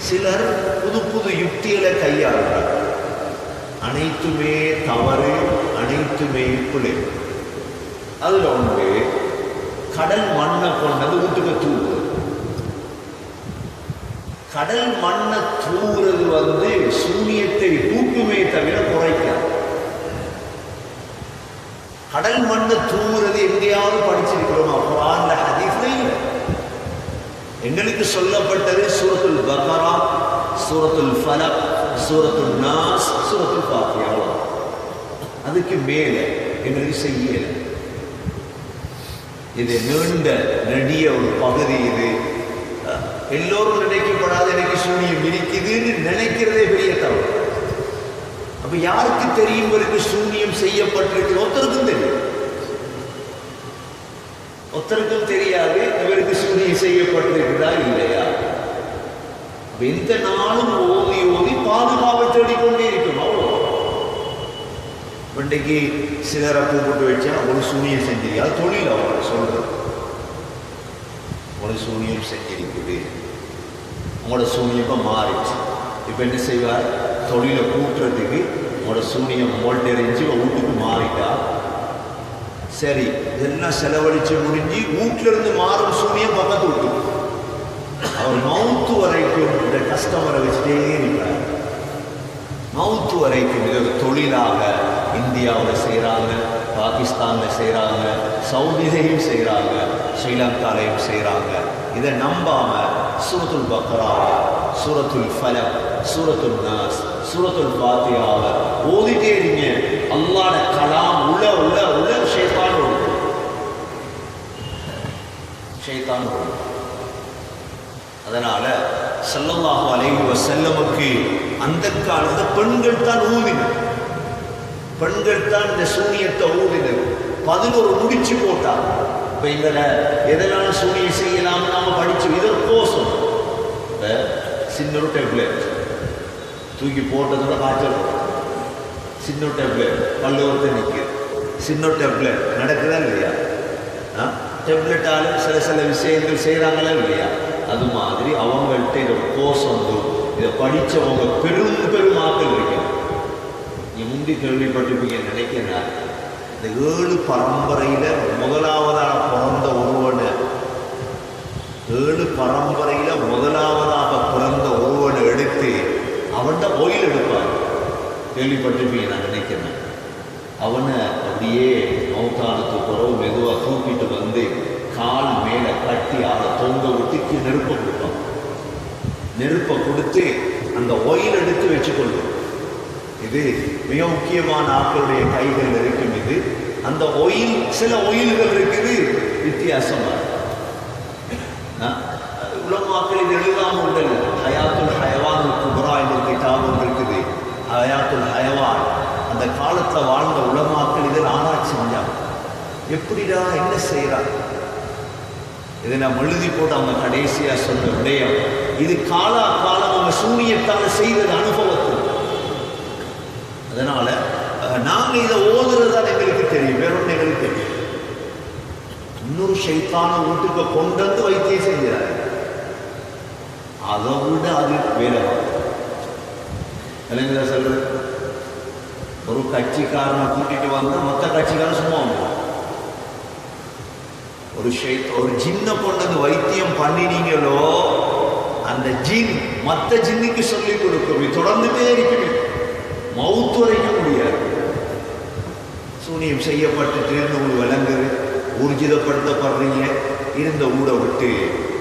சிலர் புது புது யுக்திகளை கையாளுறாங்க. அனைத்துமே தவறு, அனைத்துமே பிழை. அதில் ஒன்று கடல் மண்ணை கொண்டது வீட்டுக்கு தூவுறது. கடல் மண்ணை தூவுறது சூனியத்தை தூக்குமே தவிர குறைக்காது. கடல் மண்ணை தூவுறது எங்கேயாவது படிச்சிருக்கிறோமா? குர்ஆன்ல, ஹதீஸ்ல இல்லை. எங்களுக்கு சொல்லப்பட்டது சூரத்துல் பக்ரா, சூரத்துல் ஃபலக், சூரத்துல் நாஸ், சூரத்துல் ஃபாத்திஹா. அதுக்கு மேலே எங்களுக்கு செய்யல. இது நீண்ட நெடிய ஒரு பகுதி. இது எல்லோரும் நினைக்கப்படாது. எனக்கு சூனியம் இருக்குதுன்னு நினைக்கிறதே பெரிய தவறு. அப்ப யாருக்கு தெரியும் இவருக்கு சூனியம் செய்யப்பட்டிருக்கு? ஒருத்தருக்கும் தெரியும், ஒருத்தருக்கும் தெரியாது இவருக்கு சூனியம் செய்யப்பட்டிருக்குதா இல்லையா. எந்த நாளும் ஓதி ஓதி பாதுகாப்பை தேடிக்கொண்டே இருக்கும். அவ்வளோ இன்றைக்கு சிலரை கூப்பிட்டு வச்சா ஒரு சூனியம் செஞ்சிருக்கா, அது தொழில் அவங்களை சொல்றது. ஒரு சூனியம் செஞ்சிருக்குது, உங்களோட சூனியமா மாறிச்சு. இப்போ என்ன செய்வார், தொழிலை கூட்டுறதுக்கு உங்களோட சூனியம் மோல்டெறிஞ்சு வீட்டுக்கு மாறிட்டா சரி, இதெல்லாம் செலவழிச்சு முடிஞ்சு வீட்டில இருந்து மாறும் சூனியம் பக்கத்து விட்டு அவர் மவுத்து வரைக்கும் இந்த கஸ்டமரை வச்சுட்டே இருக்கிறார். மவுத்து வரைக்கும் இது ஒரு தொழிலாக இந்தியாவில் செய்கிறாங்க, பாகிஸ்தானில் செய்கிறாங்க, சவுதியிலையும் செய்கிறாங்க, ஸ்ரீலங்காலையும் செய்கிறாங்க. இதை நம்பாம சூரத்துல் பக்ரா, சூரத்துல் ஃபலக், சூரத்துல் நாஸ், சூரத்துல் ஃபாத்திஹாவை ஓதிட்டே இருங்க. அல்லாஹ்ட கலாம் உள்ள உள்ள உள்ள ஷைத்தான் ஓடும், ஷைத்தான் ஓடும். அதனால ஸல்லல்லாஹு அலைஹி வஸல்லமுக்கு அந்த காலத்துல பெண்கள் தான் ஊதினர், பெண்கள் தான் இந்த சூனியத்தை ஊதினர். 11 முடிச்சு போட்டார். இப்போ இதில் எதனால சூனியம் செய்யலாம்னு நாம படிச்சு இது ஒரு கோஷம். இப்போ சின்ன ஒரு டேப்லெட் தூக்கி போட்டதோட காய்ச்சல், சின்ன டேப்லெட் பல்லோரத்தை நிற்குது, சின்ன டேப்லெட் நடக்குதா இல்லையா? டேப்லெட்டாலும் சில விஷயங்கள் செய்கிறாங்களா இல்லையா? அது மாதிரி அவங்கள்ட்ட இதை கோஷம், இதை படித்தவங்க பெரும் ஆக்கள் இருக்கு. நீ முந்தி கேள்விப்பட்டிருப்பீங்க நினைக்கிறேன். இந்த 7 பரம்பரையில் முதலாவதாக பிறந்த ஒருவனை, 7 பரம்பரையில் முதலாவதாக பிறந்த ஒருவனை எடுத்து அவன்கிட்ட ஓயில் எடுப்பார். கேள்விப்பட்டிருப்பீங்க நான் நினைக்கிறேன். அவனை அப்படியே மௌத்தானத்துக்கு பிறகு மெதுவாக தூக்கிட்டு வந்து கால் மேலே கட்டி அதை தொங்க விட்டு நெருப்பை கொடுப்பான். நெருப்பை கொடுத்து அந்த ஒயில் எடுத்து வச்சுக்கொள்ளும். இது மிக முக்கியமான ஆட்களுடைய கைகள் இருக்கும். இது அந்த ஒயில், சில ஒயில்கள் இருக்குது வித்தியாசமா. உலமாக்கள் இது எழுதாமல் உண்டல். ஹயாத்துல் ஹயவான் குப்ரா என்ற கிதாபம் இருக்குது. ஹயாத்துல் ஹயவான் அந்த காலத்தில் வாழ்ந்த உலமாக்கள் இதில் ஆராய்ச்சி செஞ்சாங்க. எப்படிடா என்ன செய்யறாங்க இதை நாம் எழுதி போட்டு அவங்க கடைசியா சொன்ன விடயம், இது காலா காலம் அவங்க சூனியத்தால் செய்தது அனுபவத்தில். அதனால நாங்க இதை ஓதுறதுதான் எங்களுக்கு தெரியும், வேற ஒன்று எங்களுக்கு தெரியும். இன்னொரு ஷைத்தான வீட்டுக்கு கொண்டு வந்து வைத்தியம் செஞ்சார், அதை விட அது வேலை இல்லைங்களா சொல்றது. ஒரு கட்சிக்காரனை கூட்டிட்டு வந்தா மொத்த கட்சிக்காரன் சும்மா ஒரு ஜின்ன கொண்டு வந்து வைத்தியம் பண்ணினீங்களோ அந்த ஜின் மற்ற ஜின்னுக்கு சொல்லி கொடுக்கும், தொடர்ந்துட்டே இருக்குமே, மவுத்து வரைக்க முடியாது. சூனியம் செய்யப்பட்டுட்டு உங்களுக்கு விளங்குது, ஊர்ஜிதப்படுத்தப்படுறீங்க, இருந்த ஊரை விட்டு,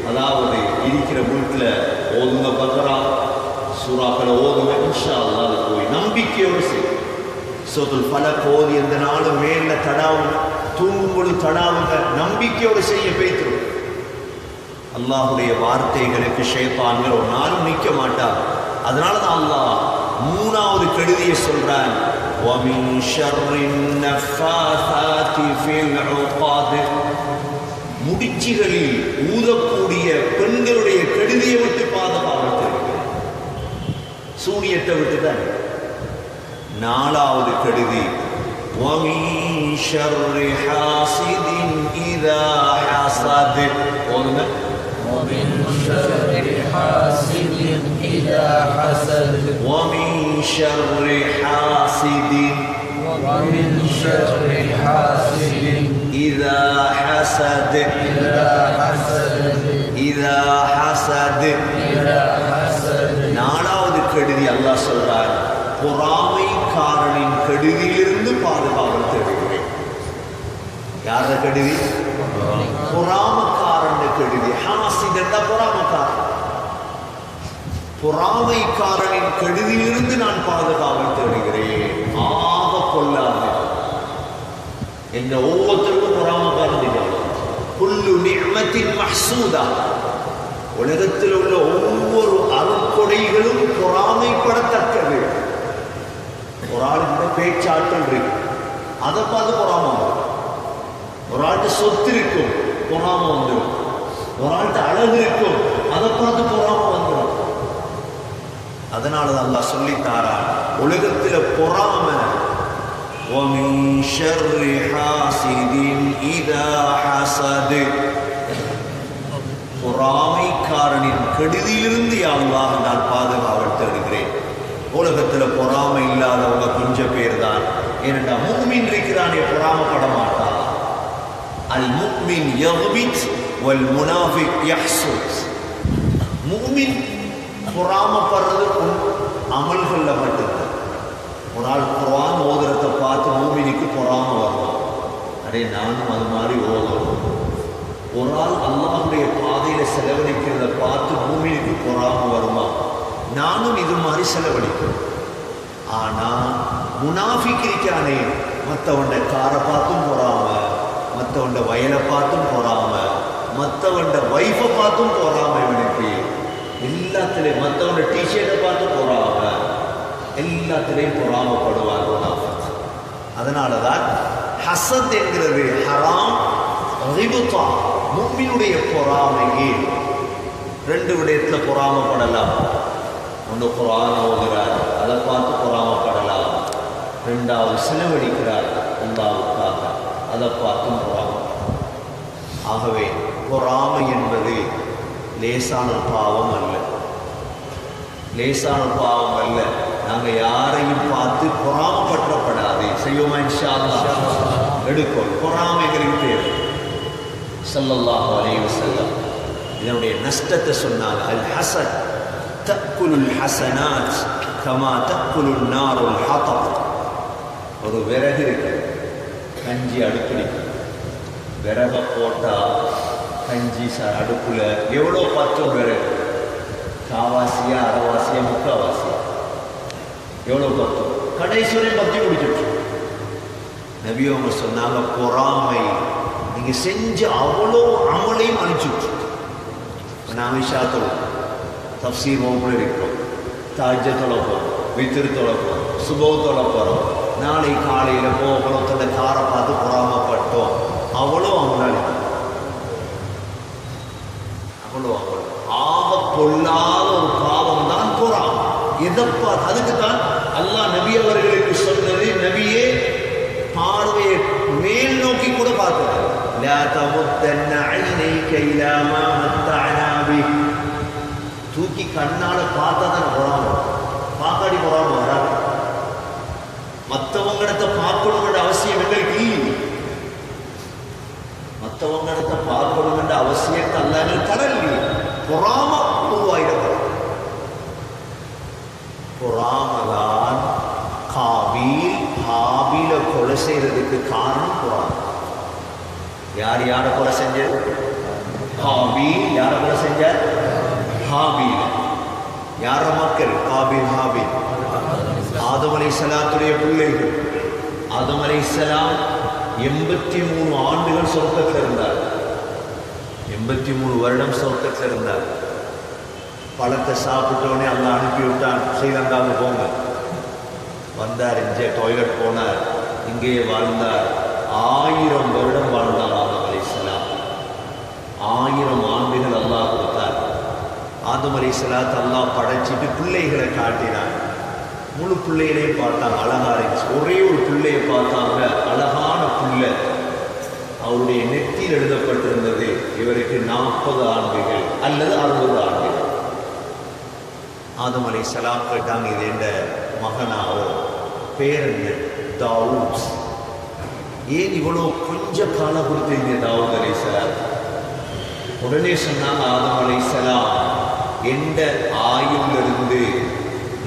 அதாவது இருக்கிற வீட்டில் ஓதுங்க பக்கரா சூறாக்களை ஓதுங்க, இன்ஷா அல்லாஹ் போய் நம்பிக்கையோடு செய்யும். சூரத்துல் ஃபலக் ஓதி எந்த நாளும் மேல தடாவுங்க, தூங்கும்பொழுது தடாவுங்க, நம்பிக்கையோடு செய்ய பேய்த்துரும். அல்லாஹுடைய வார்த்தைகளுக்கு ஷைத்தான்கள் ஒரு நாளும் நிற்க மாட்டார். அதனால தான் அல்லாஹ் மூணாவது கெடுதியை சொல்றான், وَمِن شَرِّ النَّفَّاثَاتِ فِي الْعُقَدِ. முடிச்சுகளில் ஊதக்கூடிய பெண்களுடைய கெடுதியை விட்டு பாதுகாவல், சூனியத்தை விட்டு தான். நாலாவது கெடுதி, وَمِن شَرِّ حَاسِدٍ إِذَا حَسَدَ. وَمِن شَرِّ حَاسِدٍ إِذَا حَسَدَ. وَمِن شَرِّ حَاسِدٍ. وَمِن شَرِّ حَاسِدٍ إِذَا حَسَدَ. إِذَا حَسَدَ. إِذَا حَسَدَ. إِذَا حَسَدَ. நாலாவது கெடுதி அல்லாஹ் சொல்றார், பொறாமைக்காரனின் கெடுதியிலிருந்து பாதுகாவல் தேடுகிறேன். யார கெடுதி? பொறாமக்காரன் கெடுதி. ஹாசித் என்ற பொறாமக்காரன், பொறாமைக்காரனின் கெடுதியிலிருந்து நான் பாதுகாவல் தேடுகிறேன். ஆக கொள்ளாது என்ன ஒவ்வொருத்தருக்கும் பொறாமக்காரன். குல்லு நிஅமத்தின் மஹ்சூதா. உலகத்தில் உள்ள ஒவ்வொரு அருட்கொடைகளும் பொறாமைப்படத்தக்கது. ஒரு ஆளுக்கு பேச்சாற்றல் இருக்கு, அதை பார்த்து பொறாம வரும். ஒரு ஆள்கிட்ட சொத்து இருக்கும், பொறாம வந்துடும். ஒரு ஆள்கிட்ட அழகு இருக்கும், அதை பார்த்து பொறாம வந்துடும். அதனால அல்லாஹ் சொல்லித்தாரா, உலகத்தில் பொறாம. وَمِن شَرِّ حَاسِدٍ إِذَا حَسَدَ. பொறாமைக்காரனின் கெடுதியிலிருந்து யா அல்லாஹ் நான் பாதுகாவல் தேடுகிறேன். உலகத்தில் பொறாமை இல்லாதவங்க கொஞ்சம் பேர் தான். ஏனென்றா முஃமின் இருக்கிறானே பொறாமப்பட மாட்டான். அல் முஃமின் யக்பித் வல் முனாஃபிக் யஹ்சுத். முஃமின் பொறாமப்படுறது அமல்கள்ல மட்டும்தான். ஒரு ஆள் குர்ஆன் ஓதுறதை பார்த்து முஃமினுக்கு பொறாம வரும், அடே நானும் அது மாதிரி ஓதணும். ஒரு ஆள் அல்லாஹ்வுடைய பாதையில செலவழிக்கிறத பார்த்து முஃமினுக்கு பொறாம வருமா, நானும் இது மாதிரி செலவழிக்கணும். ஆனா முனாஃபிக் இருக்கானே, மற்றவண்ட காரை பார்த்தும் பொறாம, மற்றவண்ட வயலை பார்த்தும் பொறாம, மற்றவண்ட வைஃபை பார்த்தும் பொறாம. இவனுக்கு எல்லாத்திலையும் மற்றவண்ட டிஷர்ட்டை பார்த்து பொறாம, எல்லாத்திலையும் பொறாமப்படுவார் முனாஃபிக். அதனாலதான் ஹசத் என்கிறது ஹராம். ரிபுதா முஃமினுடைய பொறாமையே ரெண்டு விடயத்தில் பொறாமப்படலாம். ஒன்று குர்ஆன் ஓதுகிறார், அதை பார்த்து பொறாமப்படலாம். ரெண்டாவது செலவழிக்கிறார் அல்லாஹ்வுக்காக, அதை பார்த்தும் பொறாம. ஆகவே பொறாமை என்பது லேசான பாவம் அல்ல, லேசான பாவம் அல்ல. நாங்கள் யாரையும் பார்த்து பொறாமப்பற்றப்படாது. செய்வோமா இன்ஷா அல்லாஹ்? எடுக்கும் பொறாமைகளுக்கு தேவை. ஸல்லல்லாஹு அலைஹி வஸல்லம் இதனுடைய நஷ்டத்தை சொன்னாங்க. அல் ஹஸத் தக்குலுல் ஹஸனாத் கமா தக்குலுன் நாருல் ஹதப். ஒரு விறகு இருக்கு, கஞ்சி அடுப்பிடிக்கு, விறகை போட்டால் கஞ்சி அடுப்புல எவ்வளோ பத்தும் விறகு, காவாசியா அரைவாசியா முக்காவாசியா எவ்வளோ பத்தும், கடைசிவரையும் பத்தி முடிச்சிடுச்சு. நபி அவங்க சொன்னாங்க, பொறாமை நீங்க செஞ்ச அவ்வளோ அமலையும் அழிச்சுட்டு. நாம இஷாத்தோம் தஃப்சீர் வகுப்புல இருக்கிறோம், தாஜ்ஜ தொலை போகிறோம், வித்திரு தொலை போகிறோம், சுபவ தொலை போகிறோம், நாளை காலையில் போகிறோத்தோட காரை பார்த்து பொறாமப்பட்டோம், அவ்வளோ அவங்களால அவ்வளோ ஆக பொல்லாத ஒரு பாவம் தான் பொறாமை. எதப்பா அதுக்கு தான் அல்லாஹ் நபி அவர்களுக்கு சொன்னது, நபியே பார்வையை மேல் நோக்கி கூட பார்த்தது, தூக்கி கண்ணால பார்த்தா தான் பொறாம, பார்க்காடி பொறாம வராது. மற்றவங்களிடத்த பார்க்கணுங்கிற அவசியம் எங்களுக்கு இல்லை, மற்றவங்களிடத்த பார்க்கணுங்கிற அவசியத்தை அல்லாமல் தரல. பொறாம உருவாயிடப்படும். பொறாமதான் காபீல் ஹாபீல கொலை செய்யறதுக்கு காரணம் பொறாம. யார் யாரை கொலை செஞ்சது? காபீல். யாரை கொலை செஞ்சார்? ஹாபீல். யார மக்கள்? காபீல் ஹாபீல். ஆதம் அலைஹிஸ்ஸலாத்துடைய பிள்ளைகள். ஆதம் அலைஹிஸ்ஸலாம் 83 ஆண்டுகள் சொர்க்கத்தில் இருந்தார். 83 வருடம் சொர்க்கத்தில் இருந்தார். பழத்தை சாப்பிட்டோடனே அல்லாஹ் அனுப்பி விட்டான், ஸ்ரீலங்காவுக்கு போங்க. வந்தார், இங்கே டாய்லெட் போனார், இங்கேயே வாழ்ந்தார். 1000 வருடம் வாழ்ந்தார் ஆதம் அலைஹிஸ்ஸலாம். 1000 ஆண்டுகள் அல்லாஹ் கொடுத்தார். ஆதம் அலைஹிஸ்ஸலாத்தை அல்லாஹ் படைச்சிட்டு பிள்ளைகளை காட்டினார். முழு பிள்ளைகளையும் பார்த்தாங்க, அழகா இருந்துச்சு. ஒரே ஒரு பிள்ளையை பார்த்தாங்க, அழகான பிள்ளை. அவருடைய நெற்றியில் எழுதப்பட்டிருந்தது, இவருக்கு 40 ஆண்டுகள் அல்லது 60 ஆண்டுகள். ஆதம் அலைஹிஸ்ஸலாம் கேட்டாங்க, இது என்ற மகனாவோ? பேர் என்ன? தாவூத். ஏன் இவ்வளோ கொஞ்ச காலம் கொடுத்தீங்க தாவூத் அலைஹிஸ்ஸலாம்? உடனே சொன்னாங்க ஆதம் அலைஹிஸ்ஸலாம் எந்த ஆயுளிலிருந்து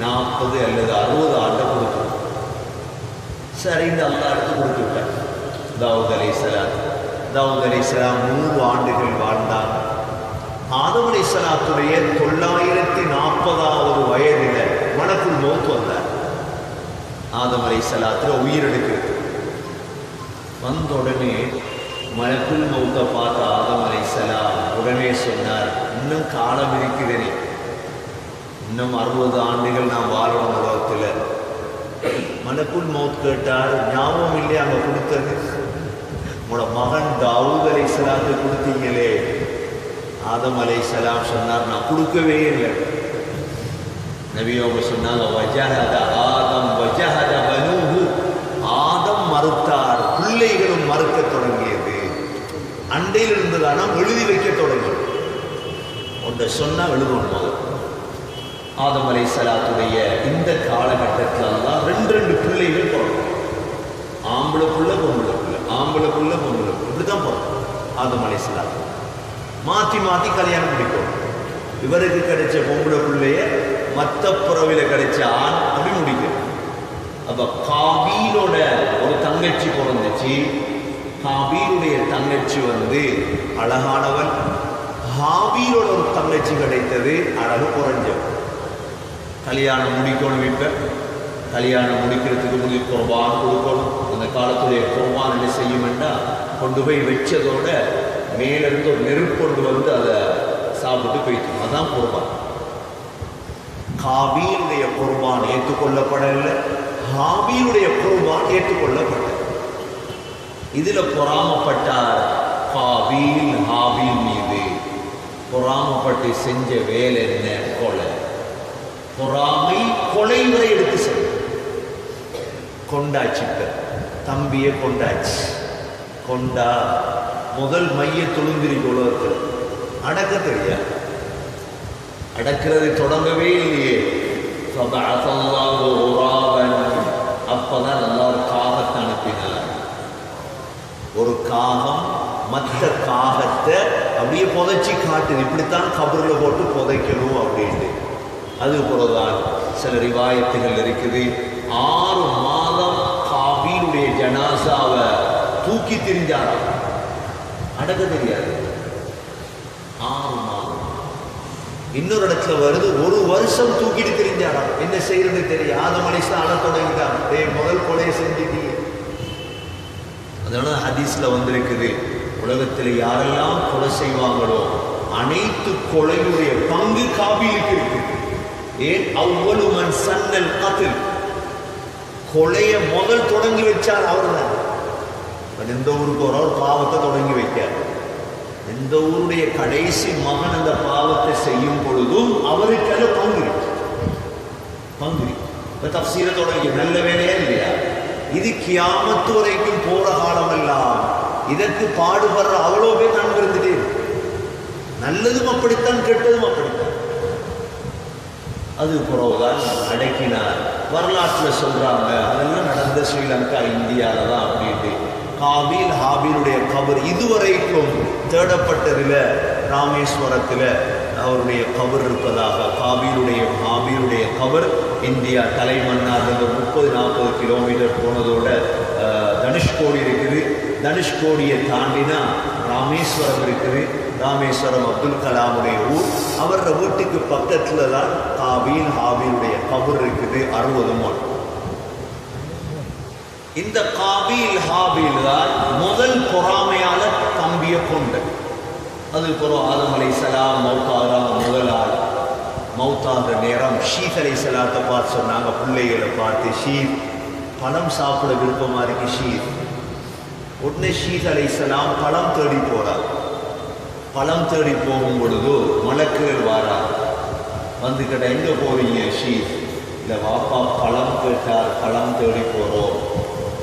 40 அல்லது 60 ஆண்டை கொடுத்தோம். சரின்னு அல்லாஹ் எடுத்து கொடுத்து விட்டார் தாவூத் அலைஹிஸ்ஸலாம். தாவூத் அலைஹிஸ்ஸலாம் 100 ஆண்டுகள் வாழ்ந்தார். ஆதம் அலைஹிஸ்ஸலாத்துடைய 940வது வயதில் மலக்குல் மௌத் வந்தார். ஆதம் அலைஹிஸ்ஸலாத்துல உயிரெடுக்கிறது வந்த உடனே மலக்குல் மௌத்தை பார்த்த ஆதம் அலைஹிஸ்ஸலாம் உடனே சொன்னார், இன்னும் காலம் இருக்கிறேனே, இன்னும் 60 ஆண்டுகள் நான் வாழணும் உலகத்தில். மலக்குல் மௌத் கேட்டார், ஞாபகம் இல்லையா அங்கே கொடுத்தது? உங்களோட மகன் தாவூத் அலைஹிஸ்ஸலாத்தை கொடுத்தீங்களே. ஆதம் அலைஹிஸ்ஸலாம் சொன்னார், நான் கொடுக்கவே இல்லை. நபி அவங்க சொன்னாங்க, வஜஹத ஆதம் வஜஹத பனூஹு. ஆதம் மறுத்தார், பிள்ளைகளும் மறுக்க தொடங்கியது. அண்டையில் இருந்ததான எழுதி வைக்க தொடங்கியது. ஒன்றை சொன்னா எழுதணும். ஆதம் அலைஹிஸ்ஸலாத்துடைய இந்த காலகட்டத்தில் எல்லாம் 2 பிள்ளைகள் பிறக்கும். ஆம்பளை புள்ள பொம்பளை புள்ள, ஆம்பளை புள்ள பொம்பளை புள்ள, இப்படிதான் பிறக்கும். ஆதம் அலைஹிஸ்ஸலாம் மாற்றி மாற்றி கல்யாணம் முடிக்கும். இவருக்கு கிடைச்ச பொம்பளை பிள்ளைய மற்ற புறவில கிடைச்ச ஆண் அப்படி முடிக்கும். அப்ப காபீலோட ஒரு தங்கச்சி பிறந்துச்சு. காபீலுடைய தங்கச்சி அழகானவன். ஹாபீலோட ஒரு தங்கச்சி கிடைத்தது, அழகு குறைஞ்சவன். கல்யாணம் முடிக்கணும். இப்ப கல்யாணம் முடிக்கிறதுக்கு முதல் குர்பான் கொடுக்கணும். அந்த காலத்துடைய குர்பான் என்ன செய்யுமெண்டா, கொண்டு போய் வச்சதோட மேலிருந்து ஒரு நெருப்பு கொண்டு அதை சாப்பிட்டு போயிட்டு, அதான் குர்பான். காபீலுடைய குர்பான் ஏற்றுக்கொள்ளப்படவில்லை, ஹாபீலுடைய குர்பான் ஏற்றுக்கொள்ளப்பட்டது. இதுல பொறாமப்பட்டார் காபீல் ஹாபீல் மீது. பொறாமப்பட்டு செஞ்ச வேலை என்ன? கொலை. பொறாமை கொலை வரை எடுத்து செஞ்ச. கொண்டாச்சிட்ட தம்பியை கொண்டாச்சு. கொண்டா முதல் மைய தொழுந்திரிக்கு உலகத்தில் அடக்க தெரியாது. அடக்கிறது தொடங்கவே இல்லையே. அப்பதான் நல்லா ஒரு காகத்தை அனுப்பினார். ஒரு காகம் மற்ற காகத்தை அப்படியே புதைச்சி காட்டுது, இப்படித்தான் கபர்ல போட்டு புதைக்கணும் அப்படின்ட்டு. அது போலதான் சில ரிவாயத்துகள் இருக்குது. 6 மாதம் காபீலுடைய ஜனாசாவை தூக்கி திரிஞ்சாராம், அடக்க தெரியாது. 6 மாதம். இன்னொரு இடத்துல வருது, 1 வருஷம் தூக்கிட்டு திரிஞ்சாராம். என்ன செய்யறது தெரியும். ஆதம் அலைஹிஸ்ஸலாம் அழ தொடங்கிட்டாங்க, முதல் கொலையை செஞ்சுட்டீங்க. அதனால ஹதீஸ்ல வந்திருக்குது, உலகத்தில் யாரெல்லாம் கொலை செய்வாங்களோ அனைத்து கொலையுடைய பங்கு காபீலுக்கு இருக்கு. ஏன்? அவ்வளவு மன் சன்னல் கத்ல், கொலைய முதல் தொடங்கி வச்சார் அவர் தான். எந்த ஊருக்கு ஒரு பாவத்தை தொடங்கி வைக்கார். எந்த ஊருடைய கடைசி மகன் அந்த பாவத்தை செய்யும் பொழுதும் அவருக்கு பங்கு தப்சீரை தொடங்கி நல்ல வேலையா இல்லையா? இது கியாமத்து வரைக்கும் போற காலம் எல்லாம் இதற்கு பாடுபடுற அவ்வளோ பேர் நான் இருந்துட்டே நல்லதும் அப்படித்தான் கெட்டதும் அப்படித்தான். அது பிறகுதான் அடக்கினார். வரலாற்றில் சொல்றாங்க அதெல்லாம் நடந்த ஸ்ரீலங்கா இந்தியாவில தான் அப்படின்ட்டு. காபீல் ஹாபீலுடைய கபர் இதுவரைக்கும் தேடப்பட்டதில் ராமேஸ்வரத்தில் அவருடைய கபர் இருப்பதாக. காபீலுடைய ஹாபீலுடைய கபர் இந்தியா தலைமன்னார் 30-40 கிலோமீட்டர் போனதோட தனுஷ்கோடி இருக்குது. தனுஷ்கோடியை தாண்டினா ராமேஸ்வரம் இருக்குது. ராமேஸ்வரம் அப்துல் கலாமுடைய ஊர். அவரோட வீட்டுக்கு பக்கத்துல தான் காபீல் ஹாபீலுடைய கபர் இருக்குது. 60 மண். இந்த காபீல் ஹாபீல் தான் முதல் பொறாமையால தம்பிய கொண்ட. அது பிறகு ஆதம் அலைஹிஸ்ஸலாம் மௌத்தாகிறாங்க. முதல் ஆள் மௌத்தாகிற நேரம் ஷீத் அலைஹிஸ்ஸலாத்தை பார்த்து சொன்னாங்க, பிள்ளைகளை பார்த்து, ஷீத் பழம் சாப்பிட விருப்பமா இருக்கு ஷீத். உடனே ஷீத் அலைஹிஸ்ஸலாம் பழம் தேடி போறார். பழம் தேடி போகும் பொழுது மலக்குகள் வாரார். வந்து கேட்ட எங்க போறீங்க ஷீத்? இல்லை வாப்பா பழம் கேட்டார், பழம் தேடி போறோம்.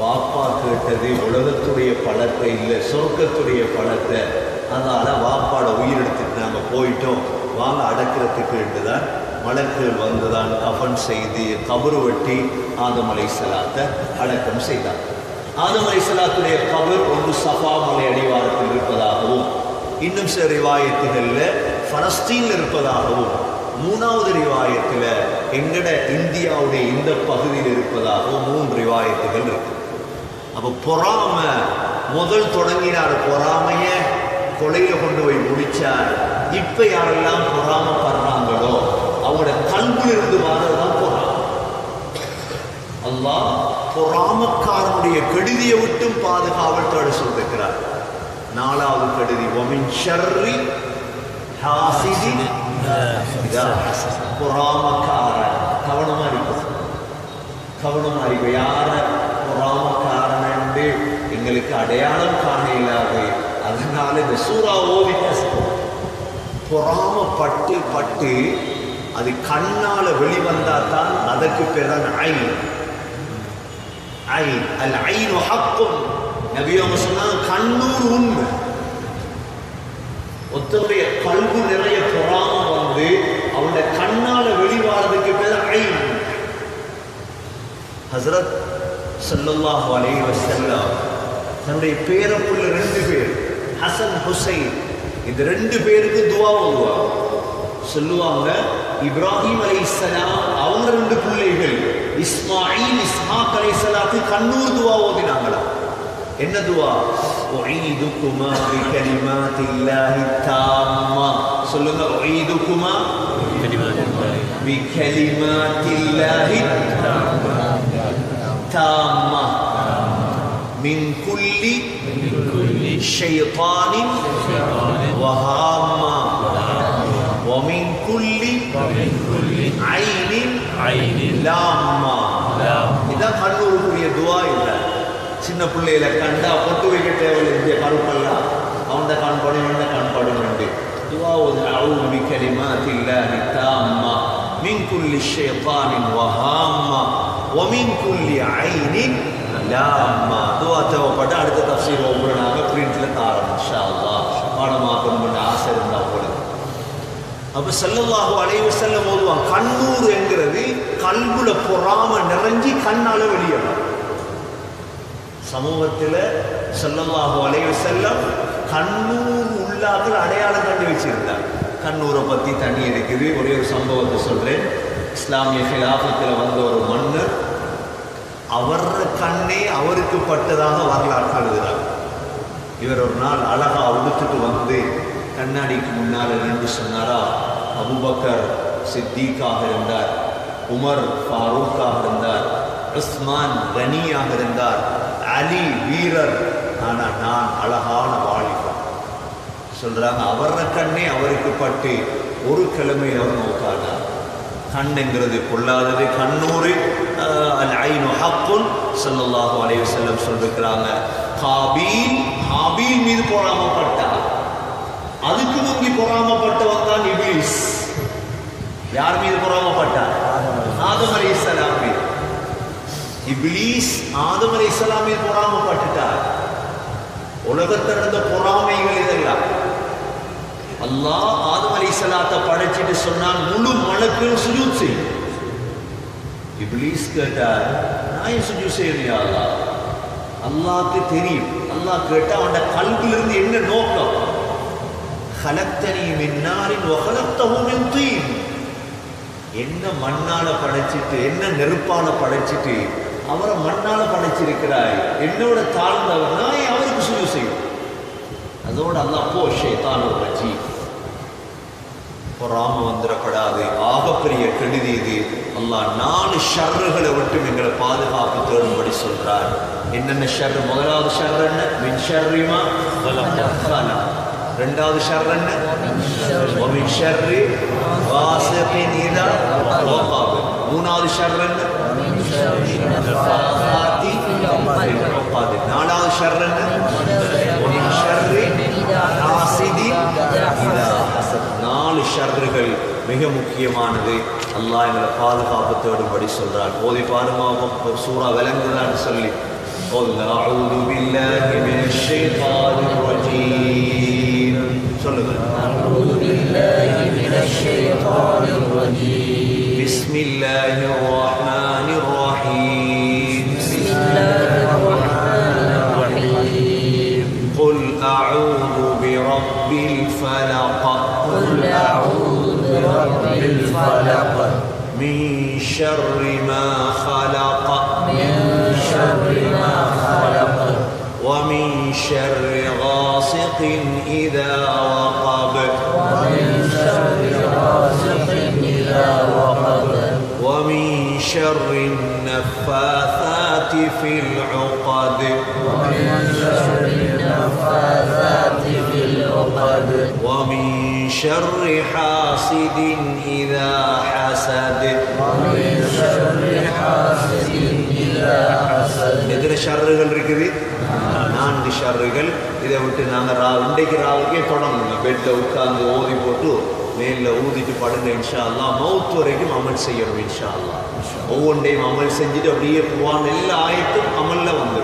வாப்பா கேட்டது உலகத்துடைய பழத்தை இல்லை, சொர்க்கத்துடைய பழத்தை. அதனால வாப்பாட உயிர் எடுத்துட்டு நாங்கள் போயிட்டோம், வாங்க அடக்கிறதுக்கு தான் மலக்குகள் வந்துதான் கஃன் செய்து கபரு வெட்டி ஆதம் அலைஹிஸ்ஸலாத்தை அடக்கம் செய்தார். ஆதம் அலைஹிஸ்ஸலாத்துடைய கபர் ஒன்று சஃபா மலை அடிவாரத்தில் இருப்பதாகவும், இன்னும் சில ரிவாயத்துகளில் பலஸ்தீனில் இருப்பதாகவும், மூணாவது ரிவாயத்தில் எங்கட இந்தியாவுடைய இந்த பகுதியில் இருப்பதாகவும் 3 ரிவாயத்துகள் இருக்கு. அப்போ பொறாம முதல் தொடங்கினார். பொறாமைய கொலையில கொண்டு போய் முடிச்சார். இப்ப யாரெல்லாம் பொறாமப்படுறாங்களோ அவங்களோட கல்வியில் இருந்து வாரதான் பொறாம. அல்லாஹ் பொறாமக்காரனுடைய கெடுதியை விட்டும் பாதுகாவல் தேட சொல்லிருக்கிறார். 4வது கெடுதி வமின் ஷர்ரி ஹாசிதின் பொறாமக்காரன். கவனமா இருக்கும், கவனமா இருக்கும். யார பொறாமக்காரன் என்று எங்களுக்கு அடையாளம் காண இல்லாது. அதனால இந்த சூறா ஓவிக்க பொறாமப்பட்டு பட்டு அது கண்ணால வெளிவந்தா தான் அதற்கு பேர் தான் ஐன். ஐன் அல் ஐன் ஹக்கும். நபி அவங்க சொன்னாங்க கண்ணூர் உண்மை. ஒருத்தருடைய கல்வி நிறைய பொறாம வந்து அவனுடைய கண்ணால வெளிவாரதுக்கு பேர் ஐன். ஹஸ்ரத் ஸல்லல்லாஹு அலைஹி வஸல்லம் தன்னுடைய பேரப்புள்ள 2 பேர் ஹசன் ஹுசைன், இந்த 2 பேருக்கு துவா ஓதுவாங்க. சொல்லுவாங்க இப்ராஹிம் அலைஹிஸ்ஸலாம் அவங்க 2 பிள்ளைகள் இஸ்மாயில் இஸ்ஹாக் அலைஹிஸ்ஸலாத்து கண்ணூர் துவா ஓதினாங்களா. என்ன துவா? உஈதுகுமா பிகலிமாத்தில்லாஹி தாம்மா. சொல்லுங்க உஈதுகுமா பிகலிமாத்தில்லாஹி தாம்மா மின் குல்லி ஷைத்தானின் வஹாம்மா ومن كل عين லாம்மா. இதான் கண்ணூருக்குரிய துவா. இல்லை சின்ன பிள்ளையில கண்டா பொட்டு வைக்க தேவையில்லை. கருப்பெல்லாம் அவன் காண்படும் இவன் காண்படும் என்று துவா ஓது. அஊது பிகலிமாத்தில்லாஹி தாம்மா மின் குல்லி ஷைத்தானின் வஹாம்மா வமின் குல்லி ஐனின் லாம்மா. துவா தேவைப்பட்ட அடுத்த தஃசீர் ஒவ்வொரு நாங்கள் பிரிண்ட்ல தாரோம் இன்ஷா அல்லாஹ். பாடமாக்கணும்னு ஆசை இருந்தா போடுது. அப்ப ஸல்லல்லாஹு அலைஹி வஸல்லம் ஓதுவாங்க. கண்ணூர் என்கிறது கல்புல பொறாம நிறைஞ்சி கண்ணால வெளியேறும். சமூகத்தில் ஸல்லல்லாஹு அலைஹி வஸல்லம் கண்ணூர் உள்ளாக்கள் அடையாளம் கண்டு வச்சிருந்தார். கண்ணூரை பற்றி தண்ணி இருக்குது. ஒரே ஒரு சம்பவத்தை சொல்றேன். இஸ்லாமிய ஹிலாஃபத்தில் வந்த ஒரு மன்னர் அவர் கண்ணே அவருக்கு பட்டதாக வரலாற்று எழுதுகிறார். இவர் ஒரு நாள் அழகா உடுத்துட்டு வந்து கண்ணாடிக்கு முன்னால் நின்று சொன்னாரா, அபூபக்கர் சித்திகாக இருந்தார், உமர் ஃபாரூக்காக இருந்தார், உஸ்மான் கனியாக இருந்தார், அலி வீரர், ஆனால் நான் அழகான வாலிபன். சொல்றாங்க அவர கண்ணே அவருக்கு பட்டு ஒரு கிழமை அவர் நோக்கானார். கண்ணுங்கிறது கொள்ளாதது. கண்ணூறு அல் ஐனு ஹக்குன் ஸல்லல்லாஹு அலைஹி வஸல்லம் சொல்லிருக்கிறாங்க. ஹாபீல் மீது பொறாமப்பட்டார். அதுக்கு முந்தி பொறாமப்பட்டவன் தான் இப்லீஸ். யார் மீது பொறாமப்பட்டார்? ஆதம் அலைஹிஸ்ஸலாம் மீது. இப்லீஸ் ஆதம் அலைஹிஸ்ஸலாம் மீது பொறாமப்பட்டுட்டார். உலகத்தில் நடந்த பொறாமைகள் இதெல்லாம். அல்லாஹ் ஆதம் அலைஹிஸ்ஸலாத்தை படைச்சிட்டு சொன்னான், முழு மலக்குகள் சுஜூத் செய். இப்லீஸ் கேட்டார், நான் ஏன் சுஜூத் செய்யலையா அல்லாஹ்? அல்லாஹ்க்கு தெரியும். அல்லாஹ் கேட்டா அவனோட கல்விலிருந்து என்ன நோக்கம்? خلقتني من نار وخلقته من طين. என்ன மண்ணால படைச்சிட்டு என்ன நெருப்பால படைச்சிட்டு அவரை மண்ணால படைச்சிருக்கிறாய். என்னோட தாழ்ந்தவர், நான் அவருக்கு சுஜூத் செய்யும். அதோட அல்லாஹ் போ ஷைத்தானுர் ரஜீம். பொறாம வந்துடப்படாது. ஆகப்பெரிய கெடுதி இது. அல்லாஹ் 4 ஷர்றுகளை விட்டு எங்களை பாதுகாப்பு தேடும்படி சொல்றார். என்னென்ன ஷர்ரு? முதலாவது ஷர்ரு என்ன? மின் ஷர்ரி மா خلق. ரெண்டாவது ஷர்ரு என்ன? வமின் ஷர்ரி வாசிகின் இதா வகப். மூணாவது ஷர்ரு என்ன? நஃபாசாத்தி ஃபில் உகத். நாலாவது ஷர்ரு என்ன? வமின் ஷர்ரி ஹாசிதின் இதா ஹஸத். 4 ஷர்றுகள் மிக முக்கியமானது. அல்லாஹ் எங்களை பாதுகாப்பு தேடும்படி சொல்றார். ஓதி பாருமா சூரா விளங்குதான்னு சொல்லி. قل أعوذ بالله من الشيطان الرجيم. சொல்லுங்க. أعوذ بالله من الشيطان الرجيم. بسم الله الرحمن الرحيم. بسم الله الرحمن الرحيم. قل أعوذ برب الفلق. قل أعوذ برب الفلق. من شر ما خلق. من شر ما خلق. ومن شر غاسق إذا وقب. ومن شر غاسق إذا وقب. ومن شر النفاثات في العقد. ومن شر النفاثات في العقد. ومن شر حاسد إذا حسد. ومن شر حاسد إذا حسد. எத்தனை ஷர்றுகள் இருக்குது? 4 ஷர்றுகள். இதை விட்டு நாங்கள் இன்றைக்கு ராவுக்கே தொடங்கணும். பெட்டில் உட்கார்ந்து ஓதி போட்டு மேலில் ஊதிட்டு படுங்க. இன்ஷா அல்லாஹ் மௌத் வரைக்கும் அமல் செய்யணும். இன்ஷா அல்லாஹ் ஒவ்வொன்றையும் அமல் செஞ்சுட்டு அப்படியே போவான். எல்லா ஆயத்தும் அமல்ல வந்து